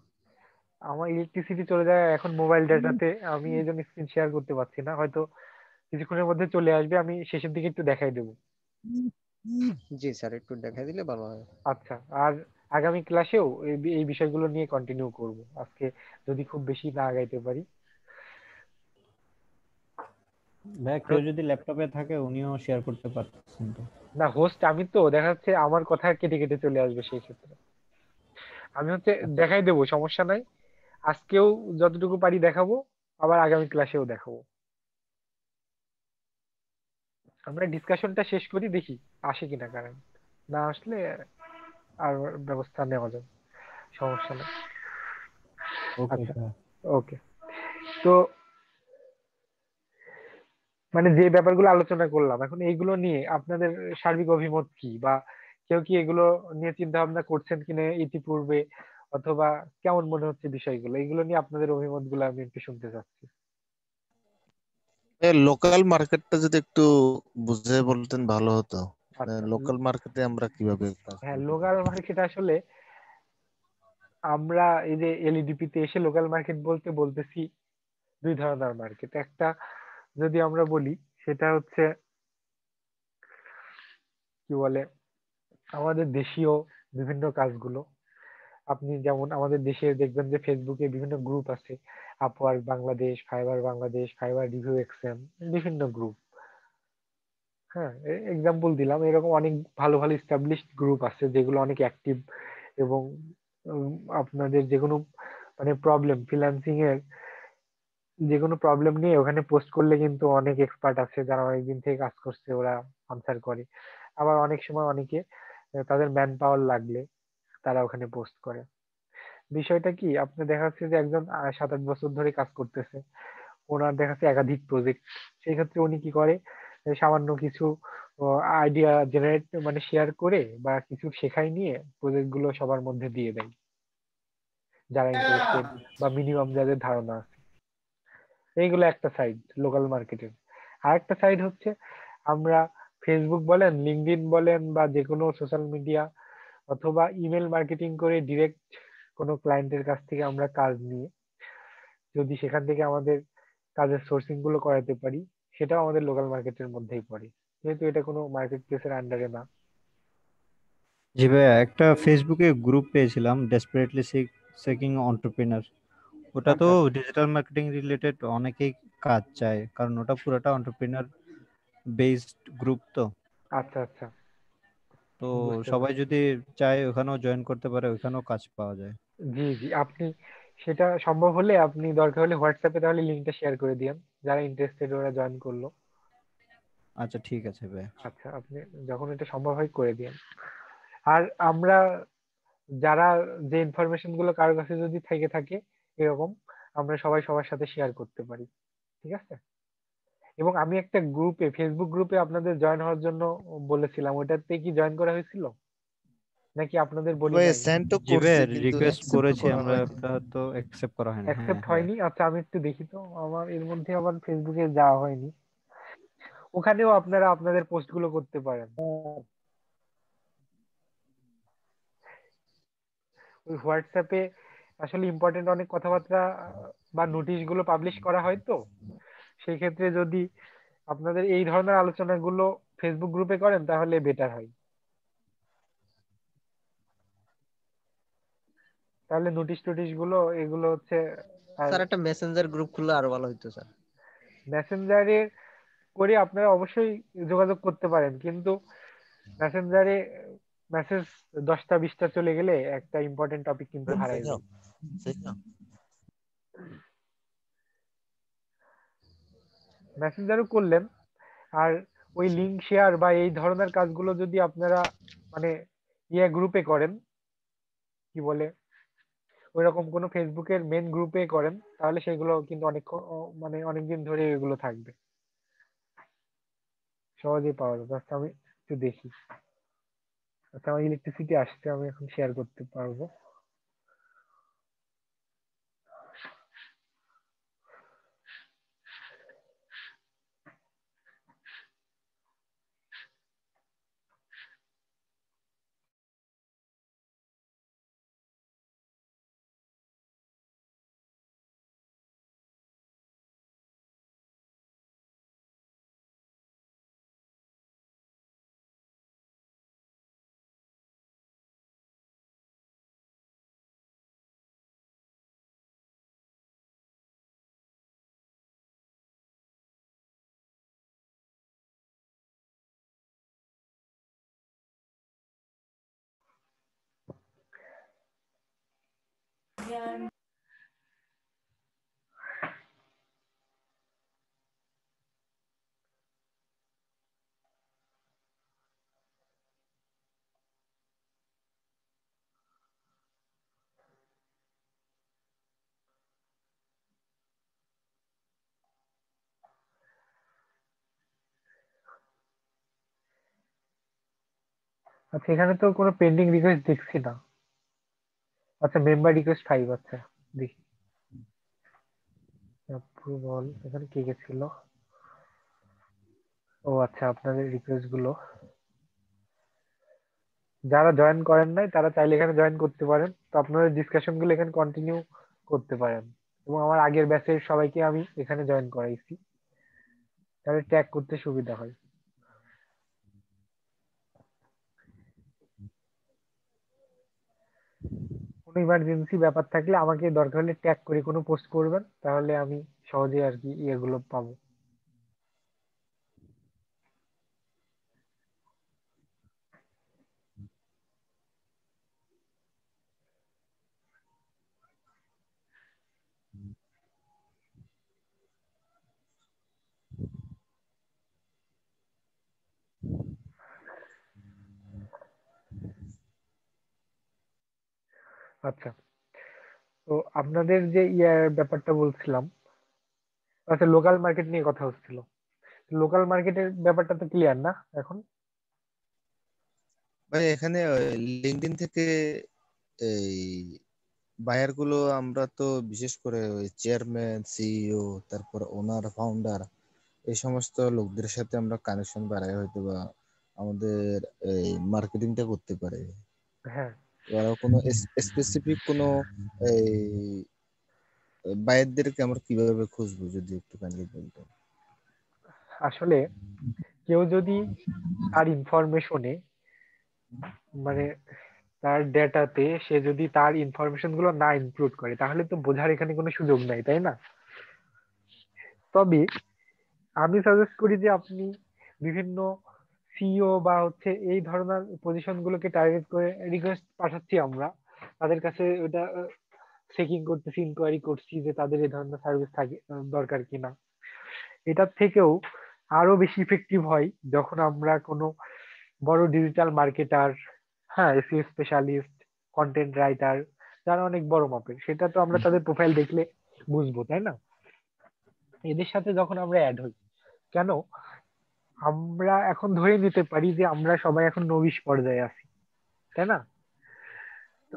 আমার ইলেকট্রিসিটি চলে যায় এখন মোবাইল ডাটাতে, আমি এই জন্য স্ক্রিন শেয়ার করতে পারছি না, হয়তো কিছুক্ষণের মধ্যে চলে আসবে, আমি শেষের দিকে একটু দেখাই দেবো। জি স্যার, একটু দেখাই দিলে ভালো হয়। আচ্ছা, আর আগামী ক্লাসেও এই বিষয়গুলো নিয়ে কন্টিনিউ করব, আজকে যদি খুব বেশি না আগাইতে পারি। ভাই কেউ যদি ল্যাপটপে থাকে উনিও শেয়ার করতে পারতেছেন তো? না, হোস্ট আমি তো, দেখা যাচ্ছে আমার কথা কেটে কেটে চলে আসবে, সেই ক্ষেত্রে আমি হচ্ছে দেখাই দেবো, সমস্যা নাই। আজকেও যতটুকু পারি দেখাবো, আবার আগামী ক্লাসেও দেখাবো। আমরা ডিসকাশনটা শেষ করি, দেখি আসে কিনা কারেন্ট, না আসলে আর ব্যবস্থা নেওয়া যাবে, সমস্যা নেই। ওকে আচ্ছা, স্যার। ওকে। তো মানে যে ব্যাপারগুলো আলোচনা করলাম, এখন এইগুলো নিয়ে আপনাদের সার্বিক অভিমত কি, বা কেউ কি এগুলো নিয়ে চিন্তা ভাবনা করছেন কিনা ইতিপূর্বে, অথবা কেমন মনে হচ্ছে বিষয়গুলো, এগুলো নিয়ে আপনাদের অভিমত গুলো আমি একটু শুনতে চাচ্ছি। লোকাল মার্কেটটা যদি একটু বুঝে বলতেন ভালো হতো। আচ্ছা, লোকাল মার্কেটে আমরা কিভাবে কাজ হ্যাঁ, করতে লোকাল পারি? মার্কেট আসলে আমরা এই যে এলইডিপি তে এসে লোকাল মার্কেট বলতে বলতেছি দুই ধরনের মার্কেট। একটা যদি আমরা বলি, সেটা হচ্ছে কি বলে, আমাদের দেশীয় বিভিন্ন কাজগুলো। আপনি যেমন আমাদের দেশে দেখবেন যে ফেসবুকে বিভিন্ন গ্রুপ আছে, Upwork Bangladesh, fibre review XM, বিভিন্ন গ্রুপ। হ্যাঁ, এক্সাম্পল দিলাম, এরকম অনেক ভালো ভালো এস্টাবলিশড গ্রুপ আছে যেগুলো অনেক অ্যাক্টিভ, এবং আপনাদের যে কোনো মানে প্রবলেম, ফ্রিল্যান্সিং এর যে কোনো প্রবলেম নিয়ে ওখানে পোস্ট করলে কিন্তু অনেক এক্সপার্ট আছে যারা অনেকদিন থেকে কাজ করছে, ওরা আনসার করে। আবার অনেক সময় অনেকে তাদের ম্যান পাওয়ার লাগলে তারা ওখানে পোস্ট করে। বিষয়টা কি, আপনি দেখা যাচ্ছে যে একজন 7-8 বছর ধরে কাজ করতেছে, ওনার দেখা যাচ্ছে একাধিক প্রজেক্ট, সেই ক্ষেত্রে উনি কি করে, সামান্য কিছু আইডিয়া জেনারেট মানে শেয়ার করে বা কিছু শেখাই নিয়ে প্রজেক্ট গুলো সবার মধ্যে দিয়ে দেয় যারা ইন্টারেস্টেড বা মিনিমাম যাদের ধারণা আছে। এইগুলো একটা সাইড লোকাল মার্কেটের। আরেকটা সাইড হচ্ছে আমরা ফেসবুক বলেন, লিঙ্কডইন বলেন, বা যে কোনো সোশ্যাল মিডিয়া অথবা ইমেল মার্কেটিং করে ডিরেক্ট কোনো ক্লায়েন্টের কাছ থেকে আমরা কাজ নিয়ে যদি সেখান থেকে আমাদের কাজের সোর্সিং গুলো করাতে পারি, সেটাও আমাদের লোকাল মার্কেটের মধ্যেই পড়ে, যেহেতু এটা কোনো মার্কেট প্লেসের আন্ডারে না। জি ভাইয়া, একটা ফেসবুকে গ্রুপ পেয়েছিলাম, ডেসপারেটলি সেকিং এন্টারপ্রেনার। ওটা তো আচ্ছা, ডিজিটাল মার্কেটিং রিলেটেড অনেকেই কাজ চায়, কারণ ওটা পুরোটা এন্টারপ্রেনার বেসড গ্রুপ তো। আচ্ছা, আচ্ছা, তো বুঝতে সবাই পারছি। যদি চায় ওখানেও জয়েন করতে পারে, ওখানেও কাজ পাওয়া যায়। জি জি, আপনি সেটা সম্ভব হলে আপনি দরকার হলে হোয়াটসঅ্যাপে তাহলে লিঙ্কটা শেয়ার করে দিন, যারা ইন্টারেস্টেড ওরা জয়েন করলো। আচ্ছা ঠিক আছে ভাই। আচ্ছা, আপনি যখন এটা সম্ভব হয় করে দিন। আর আমরা যারা যে ইনফরমেশন গুলো কারোর কাছে যদি থেকে থাকে এরকম আমরা সবাই সবার সাথে শেয়ার করতে পারি, ঠিক আছে? এবং আমি একটা গ্রুপে, ফেসবুক গ্রুপে আপনাদের জয়েন হওয়ার জন্য বলেছিলাম, ওটাতে কি জয়েন করা হয়েছিল নাকি আপনাদের বলি ভাই নাই? সেন্ড তো জি ভাই করছি কিন্তু রিকোয়েস্ট অ্যাকসেপ্ট করেছি করা আমরা, হয়নি। ওটা তো অ্যাকসেপ্ট করা হয়নি। হ্যাঁ অ্যাকসেপ্ট হ্যাঁ হয়নি? আচ্ছা আমি একটু দেখি তো, আমার এর মধ্যে আবার ফেসবুকে যাওয়া হয়নি। ওখানেও আপনারা আপনাদের পোস্ট গুলো করতে পারেন। ওই হোয়াটসঅ্যাপে আসলে ইম্পর্টেন্ট অনেক কথাবার্তা বা নোটিশ গুলো পাবলিশ করা হয়, তো সেই ক্ষেত্রে যদি আপনাদের এই ধরনের আলোচনাগুলো ফেসবুক গ্রুপে করেন তাহলে বেটার হয়। তাহলে নোটিশ টোটিশ গুলো এগুলো হচ্ছে, আর স্যার একটা মেসেঞ্জার গ্রুপ খুললে আরো ভালো হতো স্যার। মেসেঞ্জারে করে আপনারা অবশ্যই যোগাযোগ করতে পারেন, কিন্তু মেসেঞ্জারে মেসেজ 10টা 20টা চলে গেলে একটা ইম্পর্টেন্ট টপিক কিন্তু হারায় যায়। মেসেঞ্জারও করলেন, আর ওই লিংক শেয়ার বা এই ধরনের কাজগুলো যদি আপনারা মানে গ্রুপে করেন, কি বলে ওইরকম কোনো ফেসবুকের মেন গ্রুপে করেন, তাহলে সেগুলো কিন্তু অনেক মানে অনেকদিন ধরে এগুলো থাকবে, সহজেই পাওয়া যাবে। আচ্ছা আমি একটু দেখি। আচ্ছা আমার ইলেকট্রিসিটি আসছে, আমি এখন শেয়ার করতে পারবো। আচ্ছা এখানে তো কোনো পেন্ডিং রিকোয়েস্ট দেখছি না। আচ্ছা মেম্বার রিকোয়েস্ট 5, আচ্ছা দেখি অ্যাপ্রুভাল এখানে কে কে ছিল। ও আচ্ছা আপনাদের রিকোয়েস্ট গুলো যারা জয়েন করেন নাই তারা চাইলে এখানে জয়েন করতে পারেন, তো আপনাদের ডিসকাশন গুলো এখানে কন্টিনিউ করতে পারেন। এবং আমার আগের ব্যাচের সবাইকে আমি এখানে জয়েন করাইছি, তাহলে ট্র্যাক করতে সুবিধা হয়। কোনো ইমার্জেন্সি ব্যাপার থাকলে আমাকে দরকার হলে ট্যাগ করে কোনো পোস্ট করবেন, তাহলে আমি সহজে আর কি ইয়েগুলো পাবো। আচ্ছা তো আপনাদের যে ইয়ার ব্যাপারটা বলছিলাম, আচ্ছা লোকাল মার্কেট নিয়ে কথা হচ্ছিল। লোকাল মার্কেটের ব্যাপারটা তো ক্লিয়ার না এখন? ভাই এখানে লিঙ্কডইন থেকে এই বায়ার গুলো আমরা তো বিশেষ করে ওই চেয়ারম্যান, সিইও, তারপর ওনার, ফাউন্ডার, এই সমস্ত লোকদের সাথে আমরা কানেকশন বাড়াই হয়তো বা আমাদের এই মার্কেটিংটা করতে পারে। হ্যাঁ এবার কোনো স্পেসিফিক কোনো এই বায়ারদেরকে আমরা কিভাবে খুঁজবো যদি একটু কাইন্ডলি বলতেন। আসলে কেউ যদি তার ইনফরমেশনে মানে তার ডেটাতে সে যদি তার ইনফরমেশন গুলো না ইনক্লুড করে তাহলে তো বোঝার এখানে কোনো সুযোগ নাই, তাই না? তবে আমি সাজেস্ট করি যে আপনি বিভিন্ন সিইও বা হচ্ছে এই ধরনের পজিশন গুলোকে টার্গেট করে রিকোয়েস্ট পাঠাচ্ছি আমরা তাদের কাছে, ওটা চেকিং করতেছি, ইনকোয়ারি করছি যে তাদের এই ধরনের সার্ভিস থাকে দরকার কিনা। এটার থেকেও আরো বেশি ইফেক্টিভ হয় যখন আমরা কোনো বড় ডিজিটাল মার্কেটার, হ্যাঁ এসইও স্পেশালিস্ট, কন্টেন্ট রাইটার, যারা অনেক বড় মাপের, সেটা তো আমরা তাদের প্রোফাইল দেখলে বুঝবো, তাই না? এদের সাথে যখন আমরা অ্যাড হই, কেন আমরা এখন ধরে নিতে পারি যে আমরা সবাই এখন নবিশ পর্যায়ে আছি, তাই না? তো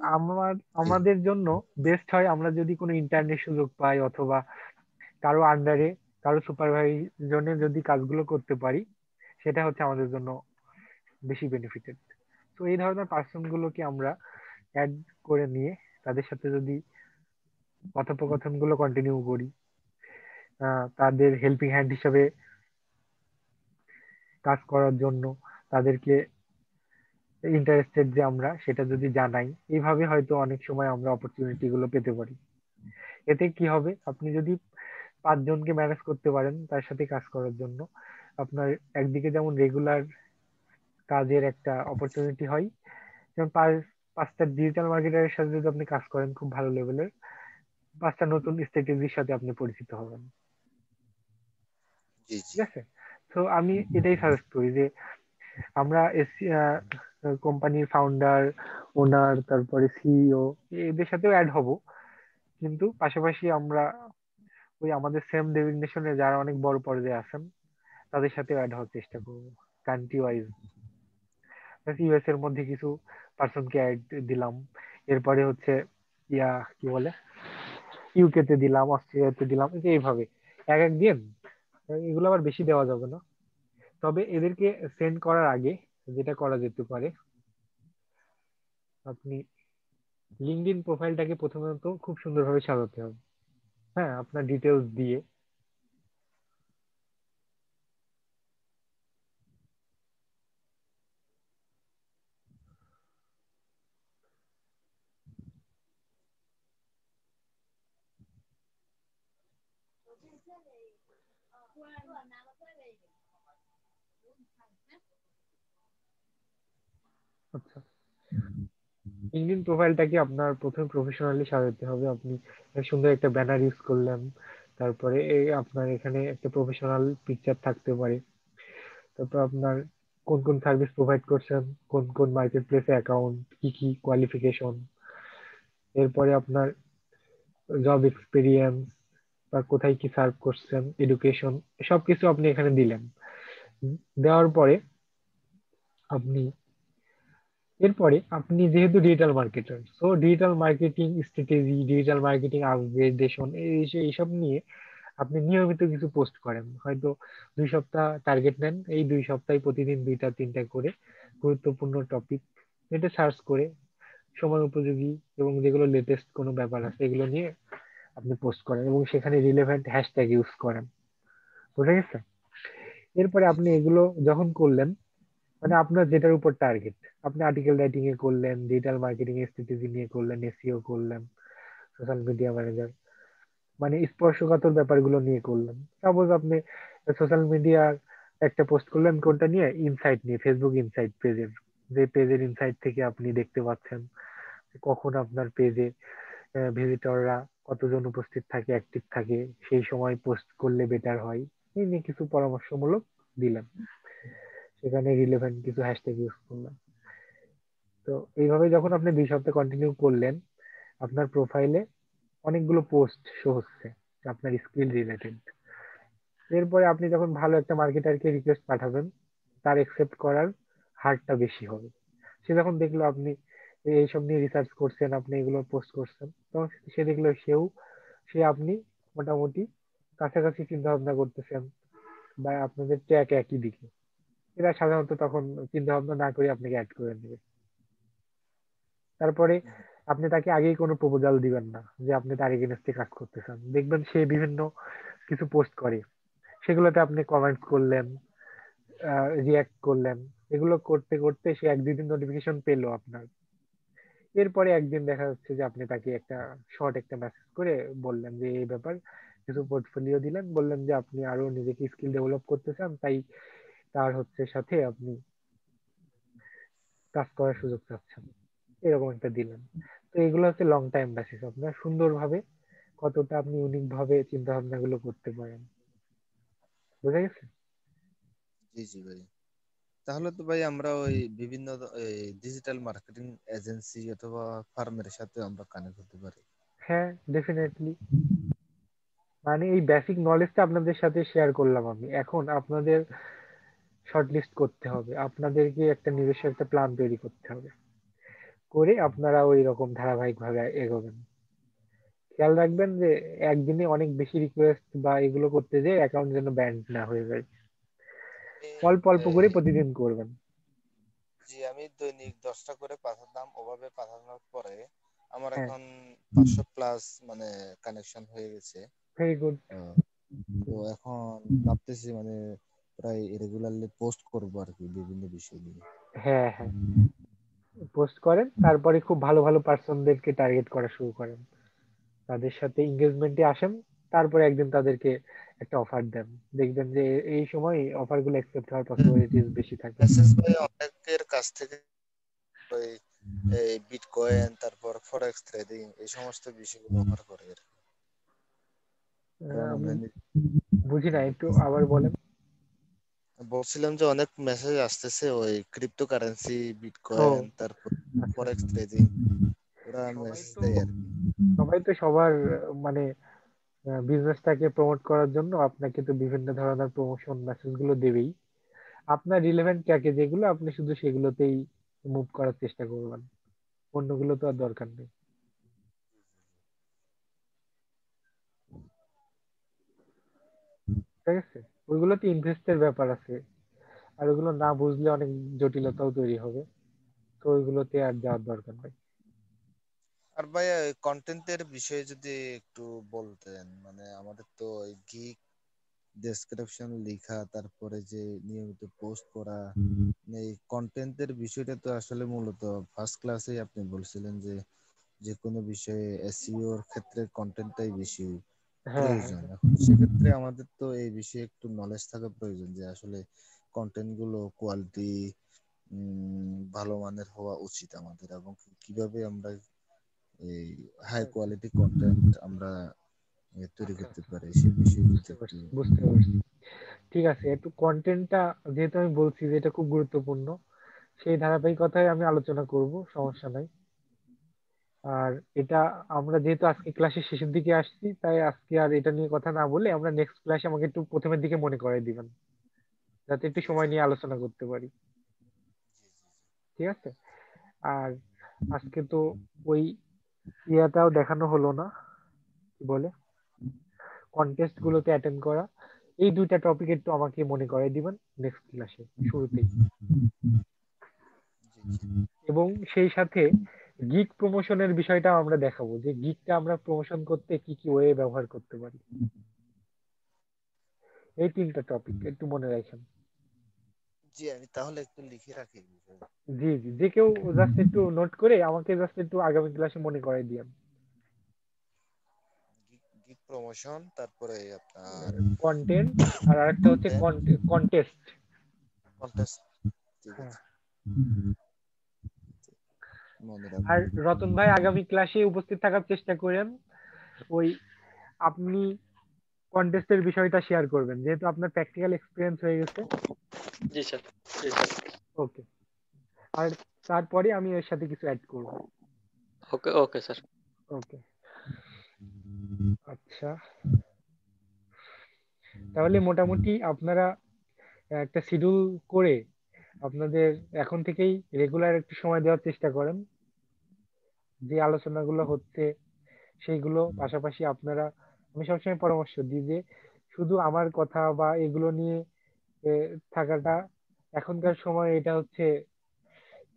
আমাদের জন্য বেস্ট হয় আমরা যদি কোনো ইন্টার্নের সুযোগ পাই, অথবা কারো আন্ডারে কারো সুপারভাইজনে যদি কাজগুলো করতে পারি, সেটা হচ্ছে আমাদের জন্য বেশি বেনিফিটেড। তো এই ধরনের পার্সন গুলোকে আমরা অ্যাড করে নিয়ে তাদের সাথে যদি কথোপকথন গুলো কন্টিনিউ করি, তাদের হেল্পিং হ্যান্ড হিসাবে কাজ করার জন্য তাদেরকে ইন্টারেস্টেড যে আমরা সেটা যদি জানাই, এইভাবে হয়তো অনেক সময় আমরা অপরচুনিটি গুলো পেতে পারি। এতে কি হবে, আপনি যদি 5 জনকে ম্যানেজ করতে পারেন তার সাথে কাজ করার জন্য, আপনার একদিকে যেমন রেগুলার কাজের একটা অপরচুনিটি হয়, যেমন 5টা ডিজিটাল মার্কেটারের সাথে যদি আপনি কাজ করেন খুব ভালো লেভেলের, 5টা নতুন স্ট্র্যাটেজির সাথে আপনি পরিচিত হবেন। জি জি ঠিক আছে? তো আমি এটাই সাজেস্ট করি যে আমরা কোম্পানির ফাউন্ডার, ওনার, তারপরে সিইও এদের সাথেও অ্যাড হব, কিন্তু পাশাপাশি আমরা ওই আমাদের সেম ডেজিগনেশনে যারা অনেক বড় পর্যায়ে আছেন তাদের সাথেও অ্যাড হওয়ার চেষ্টা করব, কান্ট্রি ওয়াইজ। ইউএস এর মধ্যে কিছু পার্সনকে অ্যাড দিলাম, এরপরে হচ্ছে কি বলে ইউকে তে দিলাম, অস্ট্রেলিয়াতে দিলাম, এই যে এইভাবে এক এক দিন। এগুলো আবার বেশি দেওয়া যাবে না, তবে এদেরকে সেন্ড করার আগে যেটা করা যেতে পারে, আপনি লিঙ্কডইন প্রোফাইলটাকে প্রথমত খুব সুন্দরভাবে সাজাতে হবে। হ্যাঁ, আপনার ডিটেলস দিয়ে। আচ্ছা, লিঙ্কডইন প্রোফাইলটাকে আপনার প্রথমে প্রফেশনালি সাজাতে হবে। আপনি সুন্দর একটা ব্যানার ইউজ করলেন, তারপরে আপনার এখানে একটা প্রফেশনাল পিকচার থাকতে পারে, তারপর আপনার কোন কোন সার্ভিস প্রোভাইড করছেন, কোন কোন মার্কেট প্লেসে অ্যাকাউন্ট, কি কি কোয়ালিফিকেশন, এরপরে আপনার জব এক্সপিরিয়েন্স বা কোথায় কি সার্ভ করছেন, এডুকেশন, সবকিছু আপনি এখানে দিলেন। দেওয়ার পরে আপনি এরপরে আপনি যেহেতু digital marketer, so digital marketing strategy, digital marketing upgradation এইসব নিয়ে আপনি নিয়মিত কিছু পোস্ট করেন, হয়তো 2 সপ্তাহ টার্গেট নেন, এই 2 সপ্তাহে প্রতিদিন 2টা 3টা করে গুরুত্বপূর্ণ টপিক এটা সার্চ করে সময় উপযোগী এবং যেগুলো লেটেস্ট কোনো ব্যাপার আছে এগুলো নিয়ে আপনি পোস্ট করেন এবং সেখানে রিলেভেন্ট হ্যাশট্যাগ ইউজ করেন। বুঝে গেছে? এরপরে আপনি এগুলো যখন করলেন, মানে আপনার যেটার উপর টার্গেট, আপনি আর্টিকেল রাইটিং এ করলেন, ডিজিটাল মার্কেটিং স্ট্র্যাটেজি নিয়ে করলেন, এসইও করলেন, সোশ্যাল মিডিয়া ম্যানেজার, মানে স্পর্শকাতর ব্যাপারগুলো নিয়ে করলেন। সাপোজ আপনি সোশ্যাল মিডিয়ার একটা পোস্ট করলেন কোনটা নিয়ে, ইনসাইট নিয়ে, ফেসবুক ইনসাইট পেজের, যে পেজের ইনসাইট থেকে আপনি দেখতে পাচ্ছেন যে কখন আপনার পেজে ভিজিটররা কতজন উপস্থিত থাকে, অ্যাক্টিভ থাকে, সেই সময় পোস্ট করলে বেটার হয়, এই নিয়ে কিছু পরামর্শমূলক দিলেন, সেখানে রিলেভেন্ট কিছু হ্যাশট্যাগ ইউজ করলেন। তো এইভাবে যখন আপনি 2 সপ্তাহ কন্টিনিউ করলেন, আপনার প্রোফাইলে অনেকগুলো পোস্ট শো হচ্ছে আপনার স্কিল রিলেটেড। এরপরে আপনি যখন ভালো একটা মার্কেটারকে রিকোয়েস্ট পাঠাবেন, তার একসেপ্ট করার হারটা বেশি হবে। সে যখন দেখলো আপনি এইসব নিয়ে রিসার্চ করছেন, আপনি এগুলো পোস্ট করছেন, তখন সে দেখলো সে আপনি মোটামুটি কাছাকাছি চিন্তা ভাবনা করতেছেন বা আপনাদের ট্র্যাক একই দিকে, এরা সাধারণত তখন চিন্তা ভাবনা না করে আপনাকে অ্যাড করে নেবে। তারপরে আপনি তাকে আগেই কোনো প্রপোজাল দিবেন না যে আপনি তার এগেনস্টে কাজ করতেছেন। দেখবেন সে বিভিন্ন কিছু পোস্ট করে, সেগুলোতে আপনি কমেন্টস করলেন, রিয়াক্ট করলেন, এগুলো করতে করতে সে 1-2 দিন নোটিফিকেশন পেলো আপনার। এরপরে একদিন দেখা যাচ্ছে যে আপনি তাকে একটা শর্ট একটা মেসেজ করে বললেন যে এই ব্যাপার, কিছু পোর্টফোলিও দিলেন, বললেন যে আপনি আরো নিজেকে স্কিল ডেভেলপ করতে চান, তাই তার সাথে আপনি কাজ করার সুযোগ চাচ্ছেন, এরকম একটা দিলেন। তো এগুলো হচ্ছে লং টাইম বেসিস, আপনার সুন্দরভাবে কতটা আপনি ইউনিক ভাবে চিন্তা ভাবনা গুলো করতে পারেন। বুঝা গেছে? জি জি ভাই। তাহলে তো ভাই আমরা ওই বিভিন্ন ডিজিটাল মার্কেটিং এজেন্সি অথবা ফার্মের সাথে আমরা কানেক্ট হতে পারি। হ্যাঁ, ডেফিনেটলি। মানে এই বেসিক নলেজটা আপনাদের সাথে শেয়ার করলাম আমি। এখন আপনাদের শর্টলিস্ট করতে হবে, আপনাদেরকে একটা নিজস্ব একটা প্ল্যান তৈরি করতে হবে, করে আপনারা ওই রকম ধারাবাহিক ভাবে এগোবেন। খেয়াল রাখবেন যে একদিনে অনেক বেশি রিকোয়েস্ট বা এগুলো করতে যে অ্যাকাউন্ট যেন ব্যান্ড না হয়ে যায়। অল্প অল্প করে প্রতিদিন করবেন। জি, আমি দৈনিক 10টা করে পাঠাতাম, ওভাবে পাঠানোর পরে আমার হ্যাঁ, এখন 500 প্লাস মানে কানেকশন হয়ে গেছে। Very good. তো এখন ভাবতেছি মানে প্রায় রেগুলারলি পোস্ট করবো আর কি বিভিন্ন বিষয় নিয়ে। হ্যাঁ হ্যাঁ, পোস্ট করেন, তারপরে খুব ভালো ভালো পার্সনদেরকে টার্গেট করা শুরু করেন, তাদের সাথে এঙ্গেজমেন্টে আসেন, তারপরে একদিন তাদেরকে একটা অফার দেন। দেখবেন যে এই সময় অফার গুলো অ্যাকসেপ্ট হওয়ার পসিবিলিটিস বেশি থাকে। মেসেজ ভাই অনেকের কাছ থেকে ওই এই বিটকয়েন তারপর ফরেক্স ট্রেডিং এই সমস্ত বিষয়গুলো অফার করে আর কি। কারণ আমি আমরা বুঝি না, একটু আবার বলেন। বলছিলাম যে অনেক মেসেজ আসতেছে ওই ক্রিপ্টো কারেন্সি ও বিটকয়েন তারপর আচ্ছা, ফরেক্স ট্রেডিং, ওরা সবাই মেসেজ তো দেয় আর কি। সবাই তো সবার মানে বিজনেসটাকে প্রমোট করার জন্য আপনাকে তো বিভিন্ন ধরনের প্রমোশন মেসেজ গুলো দেবেই। আপনার রিলেভেন্ট ট্যাগে যেগুলো, আপনি শুধু সেগুলোতেই মুভ করার চেষ্টা করবেন, অন্যগুলো তো আর দরকার নেই। ঠিক আছে, ওইগুলোতে ইনভেস্টের ব্যাপার আছে, আর ওগুলো না বুঝলে অনেক জটিলতাও তৈরি হবে, তো ওইগুলোতে আর যাওয়ার দরকার নেই। আর ভাই কন্টেন্টের বিষয়ে যদি একটু বলতেন, মানে আমাদের তো গিগ ডেসক্রিপশন লেখা তারপরে যে নিয়মিত পোস্ট করা, এই কন্টেন্টের বিষয়টা তো আসলে মূলত ফার্স্ট ক্লাসেই আপনি বলছিলেন যে যে কোনো বিষয়ে এসইও এর ক্ষেত্রে কন্টেন্টটাই বেশি হ্যাঁ হ্যাঁ প্রয়োজন। এখন সেক্ষেত্রে আমাদের তো এই বিষয়ে একটু নলেজ থাকা প্রয়োজন যে আসলে কন্টেন্ট গুলো কোয়ালিটি ভালো মানের হওয়া উচিত আমাদের, এবং কিভাবে আমরা এই হাই কোয়ালিটি কন্টেন্ট আমরা তৈরি আচ্ছা করতে আচ্ছা, পারি সেই বিষয়ে যদি বুঝতে একটু। পারছি বুঝতে পারছি। ঠিক আছে, একটু কন্টেন্টটা যেহেতু আমি বলছি যে এটা খুব গুরুত্বপূর্ণ, সেই ধারাবাহিকতায় আমি আলোচনা করব, সমস্যা নাই। আর এটা আমরা যেহেতু আজকে ক্লাসের শেষের দিকে আসছি, তাই আজকে আর এটা নিয়ে কথা না বলে আমরা নেক্সট ক্লাসে আমাকে একটু প্রথমের দিকে মনে করাই দিবেন, যাতে একটু জি সময় জি নিয়ে আলোচনা করতে পারি। জি জি ঠিক আছে। আর আজকে তো ওই ইয়াটাও দেখানো হলো না, কি বলে, কন্টেস্ট গুলোতে অ্যাটেন্ড করা, এই দুইটা টপিক একটু আমাকে মনে করাই দিবেন নেক্সট ক্লাসে শুরুতেই। জি জি এবং সেই সাথে গিগ প্রমোশনের বিষয়টা আমরা দেখাবো, যে গিগটা আমরা প্রমোশন করতে কি কি ওয়ে ব্যবহার করতে পারি। এই তিনটা টপিক একটু মনে রাখেন। জি, আমি তাহলে একটু লিখে রাখি এই বিষয়ে। জি জি, যে কেউ জাস্ট একটু নোট করে আমাকে জাস্ট একটু আগামী ক্লাসে মনে করাই দিয়েন। গিগ প্রমোশন, তারপরে আপনার কন্টেন্ট, আর আরেকটা হচ্ছে কন্টেন্ট, কন্টেস্ট। কন্টেস্ট। ঠিক হ্যাঁ। আছে, মনে আর রাখবো। রতন ভাই আগামী ক্লাসে উপস্থিত থাকার চেষ্টা করেন। ওই আপনি কন্টেস্টের বিষয়টা শেয়ার করবেন, যেহেতু আপনার প্র্যাকটিক্যাল এক্সপিরিয়েন্স হয়ে গেছে। জি স্যার, জি স্যার। ওকে। আর তারপরে আমি এর সাথে কিছু অ্যাড করব। ওকে ওকে স্যার। ওকে। আচ্ছা, তাহলে মোটামুটি আপনারা একটা শিডিউল করে আপনাদের এখন থেকেই রেগুলার একটু সময় দেওয়ার চেষ্টা করেন, যে আলোচনাগুলো হচ্ছে সেইগুলো। পাশাপাশি আপনারা, আমি সবসময় পরামর্শ দিই যে শুধু আমার কথা বা এগুলো নিয়ে এ, থাকাটা এখনকার সময় এটা হচ্ছে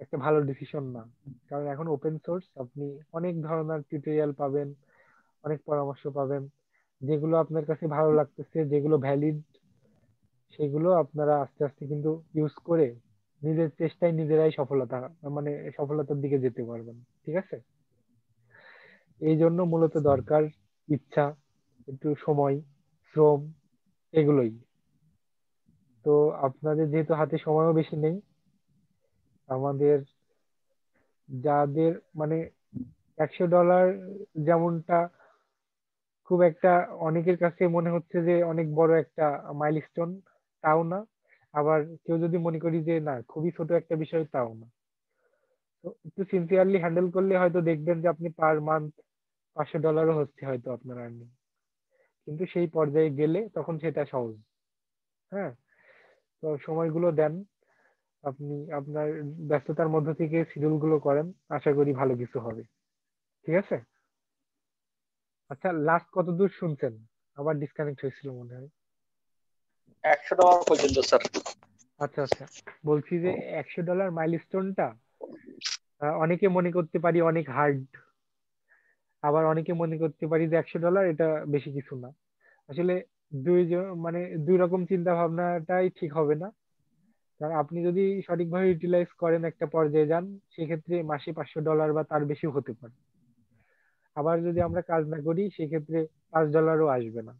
একটা ভালো ডিসিশন না। কারণ এখন ওপেন সোর্স, আপনি অনেক ধরনের টিউটোরিয়াল পাবেন, অনেক পরামর্শ পাবেন, যেগুলো আপনার কাছে ভালো লাগতেছে, যেগুলো ভ্যালিড, সেগুলো আপনারা আস্তে আস্তে কিন্তু ইউজ করে নিজের চেষ্টায় নিজেরাই সফলতা, মানে সফলতার দিকে যেতে পারবেন। ঠিক আছে। এই জন্য মূলত দরকার ইচ্ছা, একটু সময়, শ্রম, এগুলোই। তো আপনাদের যেহেতু হাতে সময়ও বেশি নেই, আমাদের যাদের মানে $100 যেমনটা খুব একটা অনেকের কাছে মনে হচ্ছে যে অনেক বড় একটা মাইলস্টোন, তাও না। আবার কেউ যদি মনে করি যে না খুবই ছোট একটা বিষয়, তাও না। তো একটু সিনসিয়ারলি হ্যান্ডেল করলে হয়তো দেখবেন যে আপনি পার মান্থ $500 হচ্ছে হয়তো আপনার আর্নিং। কিন্তু সেই পর্যায়ে গেলে তখন সেটা সহজ। হ্যাঁ, তো সময়গুলো দেন, আপনি আপনার ব্যস্ততার মধ্য থেকে শিডিউল গুলো করেন, আশা করি ভালো কিছু হবে। ঠিক আছে। আচ্ছা, লাস্ট কত দূর শুনছেন? আবার ডিসকানেক্ট হয়েছিল মনে হয়। $100 পর্যন্ত স্যার। আচ্ছা আচ্ছা, বলছি যে $100 মাইলস্টোনটা অনেকে মনে করতে পারি অনেক হার্ড, আবার অনেকে মনে করতে পারি যে $100 এটা বেশি কিছু না। আসলে মানে দুই রকম চিন্তা ভাবনাটাই ঠিক হবে না। কারণ আপনি যদি সঠিকভাবে ইউটিলাইজ করেন, একটা পর্যায়ে যান, সেক্ষেত্রে মাসে $500 বা তার বেশিও হতে পারে। আবার যদি আমরা কাজ না করি সেক্ষেত্রে $5ও আসবে না।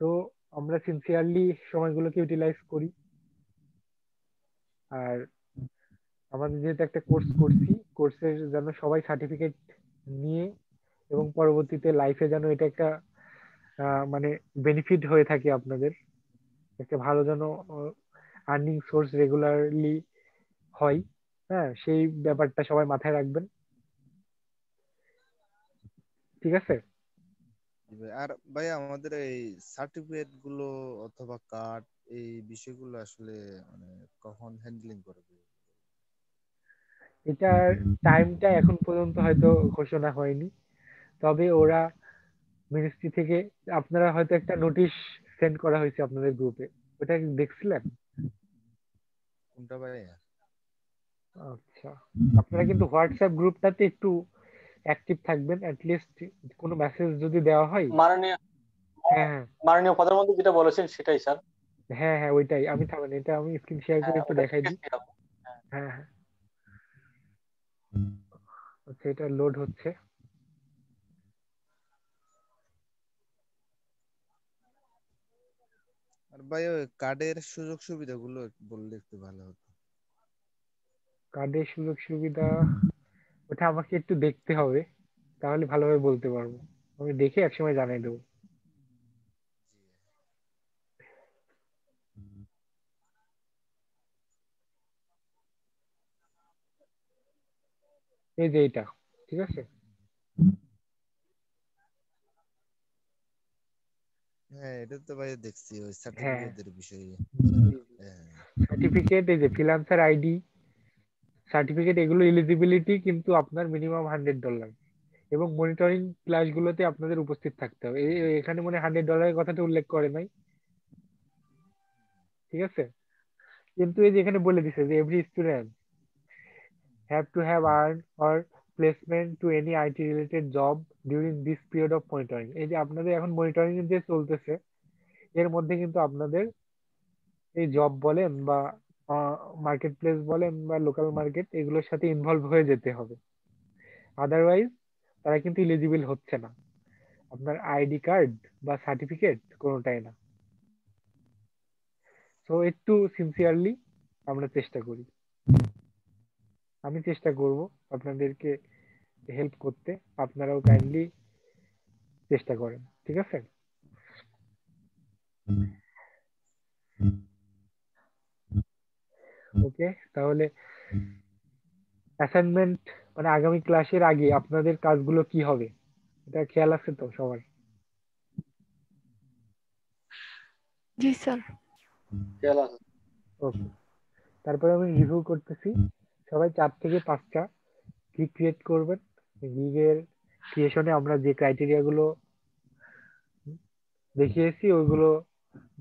তো আমরা সিনসিয়ারলি সময়গুলোকে ইউটিলাইজ করি। আর আমাদের যেহেতু একটা কোর্স করছি, কোর্সের যেন সবাই সার্টিফিকেট নিয়ে এবং পরবর্তীতে লাইফে যেন এটা একটা মানে বেনিফিট হয়ে থাকে আপনাদের, একটা ভালো যেন আর্নিং সোর্স রেগুলারলি হয়। হ্যাঁ, সেই ব্যাপারটা সবাই মাথায় রাখবেন। ঠিক আছে। আর ভাই আমাদের এই সার্টিফিকেট গুলো অথবা কার্ড, এই বিষয়গুলো আসলে মানে কখন হ্যান্ডলিং করবে? এটার টাইমটা এখন পর্যন্ত হয়তো ঘোষণা হয়নি, তবে ওরা মিনিস্ট্রি থেকে আপনারা হয়তো একটা নোটিশ সেন্ড করা হয়েছে আপনাদের গ্রুপে, ওটা কি দেখছিলেন? কোনটা ভাই? আচ্ছা, আপনারা কিন্তু হোয়াটসঅ্যাপ গ্রুপটাতে একটু অ্যাক্টিভ থাকবেন, লিস্ট কোনো মেসেজ যদি দেওয়া হয়। মাননীয় হ্যাঁ হ্যাঁ মাননীয় প্রধানমন্ত্রী যেটা বলেছেন সেটাই স্যার। হ্যাঁ হ্যাঁ, ওইটাই। আমি থামেন, এটা আমি স্ক্রিন শেয়ার করে হ্যাঁ, একটু ওটা দেখাই দিই। দেখেছি আমি। হ্যাঁ। হ্যাঁ হ্যাঁ, আচ্ছা, এটা লোড হচ্ছে। আর ভাই ওই কার্ডের সুযোগ সুবিধাগুলো বললে একটু ভালো হতো। কার্ডের সুযোগ সুবিধা ওটা আমাকে একটু দেখতে হবে, তাহলে ভালোভাবে বলতে পারবো। আমি দেখে একসময় জানিয়ে দেবো। এই যে এইটা, ঠিক আছে। হ্যাঁ, এটা তো ভাই দেখছি ওই হ্যাঁ, সার্টিফিকেটের বিষয়ে। হ্যাঁ। সার্টিফিকেট, এই যে ফ্রিল্যান্সার আইডি সার্টিফিকেট, এগুলো এলিজিবিলিটি কিন্তু আপনার মিনিমাম $100, এবং মনিটরিং ক্লাসগুলোতে আপনাদের উপস্থিত থাকতে হবে। এখানে মনে $100 কথাটা উল্লেখ করে নাই। ঠিক আছে, কিন্তু এই যে এখানে বলে দিছে যে every student have to have earned or placement to any IT related job during this period of monitoring। এই যে আপনাদের এখন মনিটরিং যে চলতেছে, এর মধ্যে কিন্তু আপনাদের এই জব বলেন বা মার্কেট প্লেস বলেন বা লোকাল মার্কেট, এগুলোর সাথে ইনভলভ হয়ে যেতে হবে। আদারওয়াইজ তারা কিন্তু এলিজিবল হচ্ছে না, আপনার আইডি কার্ড বা সার্টিফিকেট কোনোটাই না। তো একটু সিনসিয়ারলি আমরা চেষ্টা করি, আমি চেষ্টা করব আপনাদেরকে হেল্প করতে, আপনারাও কাইন্ডলি চেষ্টা করেন। ঠিক আছে। ওকে, তাহলে অ্যাসাইনমেন্ট মানে আগামী ক্লাসের আগে আপনাদের কাজগুলো কি হবে এটা খেয়াল আছে তো সবার? জি স্যার। খেয়াল আছে। ওকে, তারপরে আমি রিভিউ করতেছি। সবাই 4 থেকে 5টা গিগ ক্রিয়েট করবেন। গিগের ক্রিয়েশনে আমরা যে ক্রাইটেরিয়া গুলো দেখিয়েছি ওইগুলো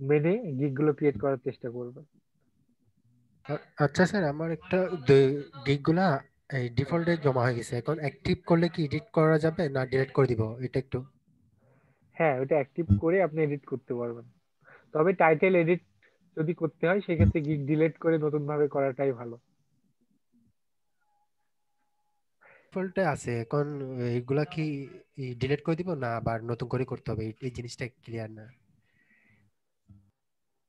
মেনে গিগ গুলো ক্রিয়েট করার চেষ্টা করবেন। আচ্ছা স্যার, আমার একটা গিগ গুলা এই ডিফল্টে জমা হয়ে গেছে, এখন অ্যাক্টিভ করলে কি এডিট করা যাবে না ডিলিট করে দিব এটা একটু? হ্যাঁ, ওটা অ্যাক্টিভ করে আপনি এডিট করতে পারবেন, তবে টাইটেল এডিট যদি করতে হয় সেক্ষেত্রে গিগ ডিলিট করে নতুন ভাবে করাটাই ভালো। ডিফল্টে আছে এখন, এইগুলা কি ডিলিট করে দিব না আবার নতুন করে করতে হবে? এই জিনিসটা ক্লিয়ার না।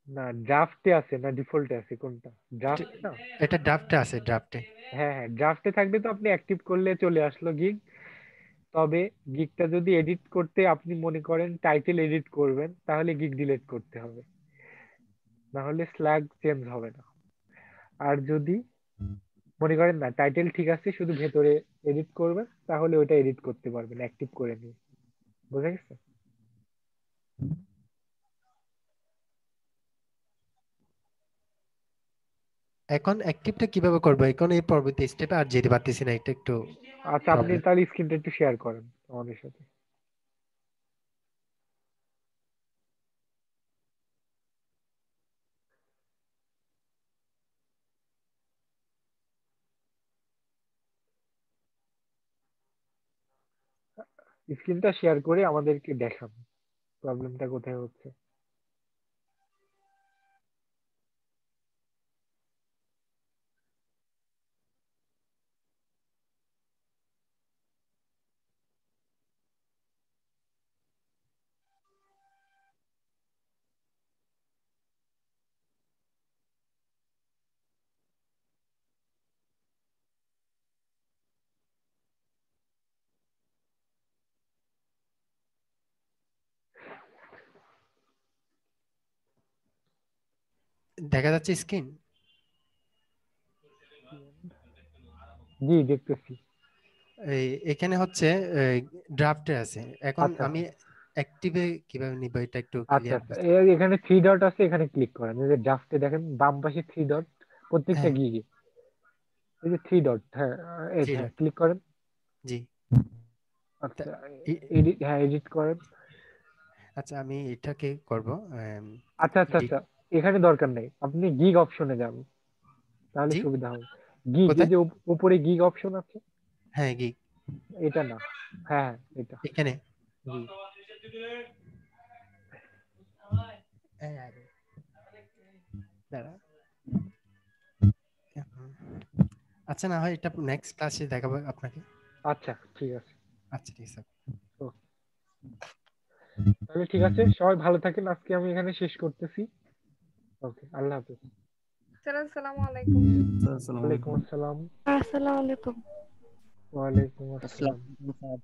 না, ড্রাফটে আছে না ডিফল্টে আছে, কোনটা? ড্রাফট না? এটা ড্রাফটে আছে, ড্রাফটে। হ্যাঁ হ্যাঁ, ড্রাফটে থাকলে তো আপনি অ্যাক্টিভ করলে চলে আসলো গিগ। তবে গিগটা যদি এডিট করতে আপনি মনে করেন টাইটেল এডিট করবেন, তাহলে গিগ ডিলিট করতে হবে। না হলে স্ল্যাগ চেঞ্জ হবে না। আর যদি মনে করেন না টাইটেল ঠিক আছে, শুধু ভেতরে এডিট করবেন, তাহলে ওইটা এডিট করতে পারবেন অ্যাক্টিভ করে নিয়ে। বুঝা গেছে? এখন অ্যাক্টিভটা কিভাবে করবো? এখন এই পরবর্তী স্টেপে আর যেতে পারতেছি না, এটা একটু আচ্ছা, আপনি প্রবলেম। তাহলে স্ক্রিনটা একটু শেয়ার করেন আমাদের সাথে। স্ক্রিনটা শেয়ার করে আমাদেরকে দেখান প্রবলেমটা কোথায় হচ্ছে। দেখা যাচ্ছে স্ক্রিন? জি, দেখতেছি। এখানে হচ্ছে ড্রাফটে আছে। এখন আচ্ছা আমি অ্যাক্টিভে কিভাবে নিব এটা একটু আচ্ছা ক্লিয়ার। আচ্ছা, এখানে থ্রি ডট আছে, এখানে ক্লিক করেন। এই যে ড্রাফটে দেখেন বাম পাশে থ্রি ডট, প্রত্যেকটা হ্যাঁ, গিগে এই যে থ্রি ডট, হ্যাঁ এই 3 হ্যাঁ ডট। ক্লিক করেন। জি। তা আচ্ছা, এ- এডিট, হ্যাঁ এডিট করেন। আচ্ছা, আমি এটাকে করব আচ্ছা আচ্ছা এডিট। আচ্ছা, এখানে দরকার নেই, আপনি গিগ অপশনে যান, তাহলে জি, সুবিধা হবে। গিগ, এই কোথায়? যে উপরে গিগ অপশন আছে, হ্যাঁ, গিগ এটা না, হ্যাঁ এটা, এখানে। জি। আরে, দাঁড়া। আচ্ছা, না হয় এটা নেক্সট ক্লাসে দেখাবো আপনাকে। আচ্ছা ঠিক আছে। আচ্ছা, ঠিক আছে। ও, তাহলে ঠিক আছে, সবাই ভালো থাকেন, আজকে আমি এখানে শেষ করতেছি। ওকে, আল্লাহ হাফেজ। আসসালামু আলাইকুম। আসসালামু ওয়ালাইকুম আলাইকুম। আসসালাম। আসসালামু আলাইকুম। ওয়ালাইকুম আসসালাম। আসসালাম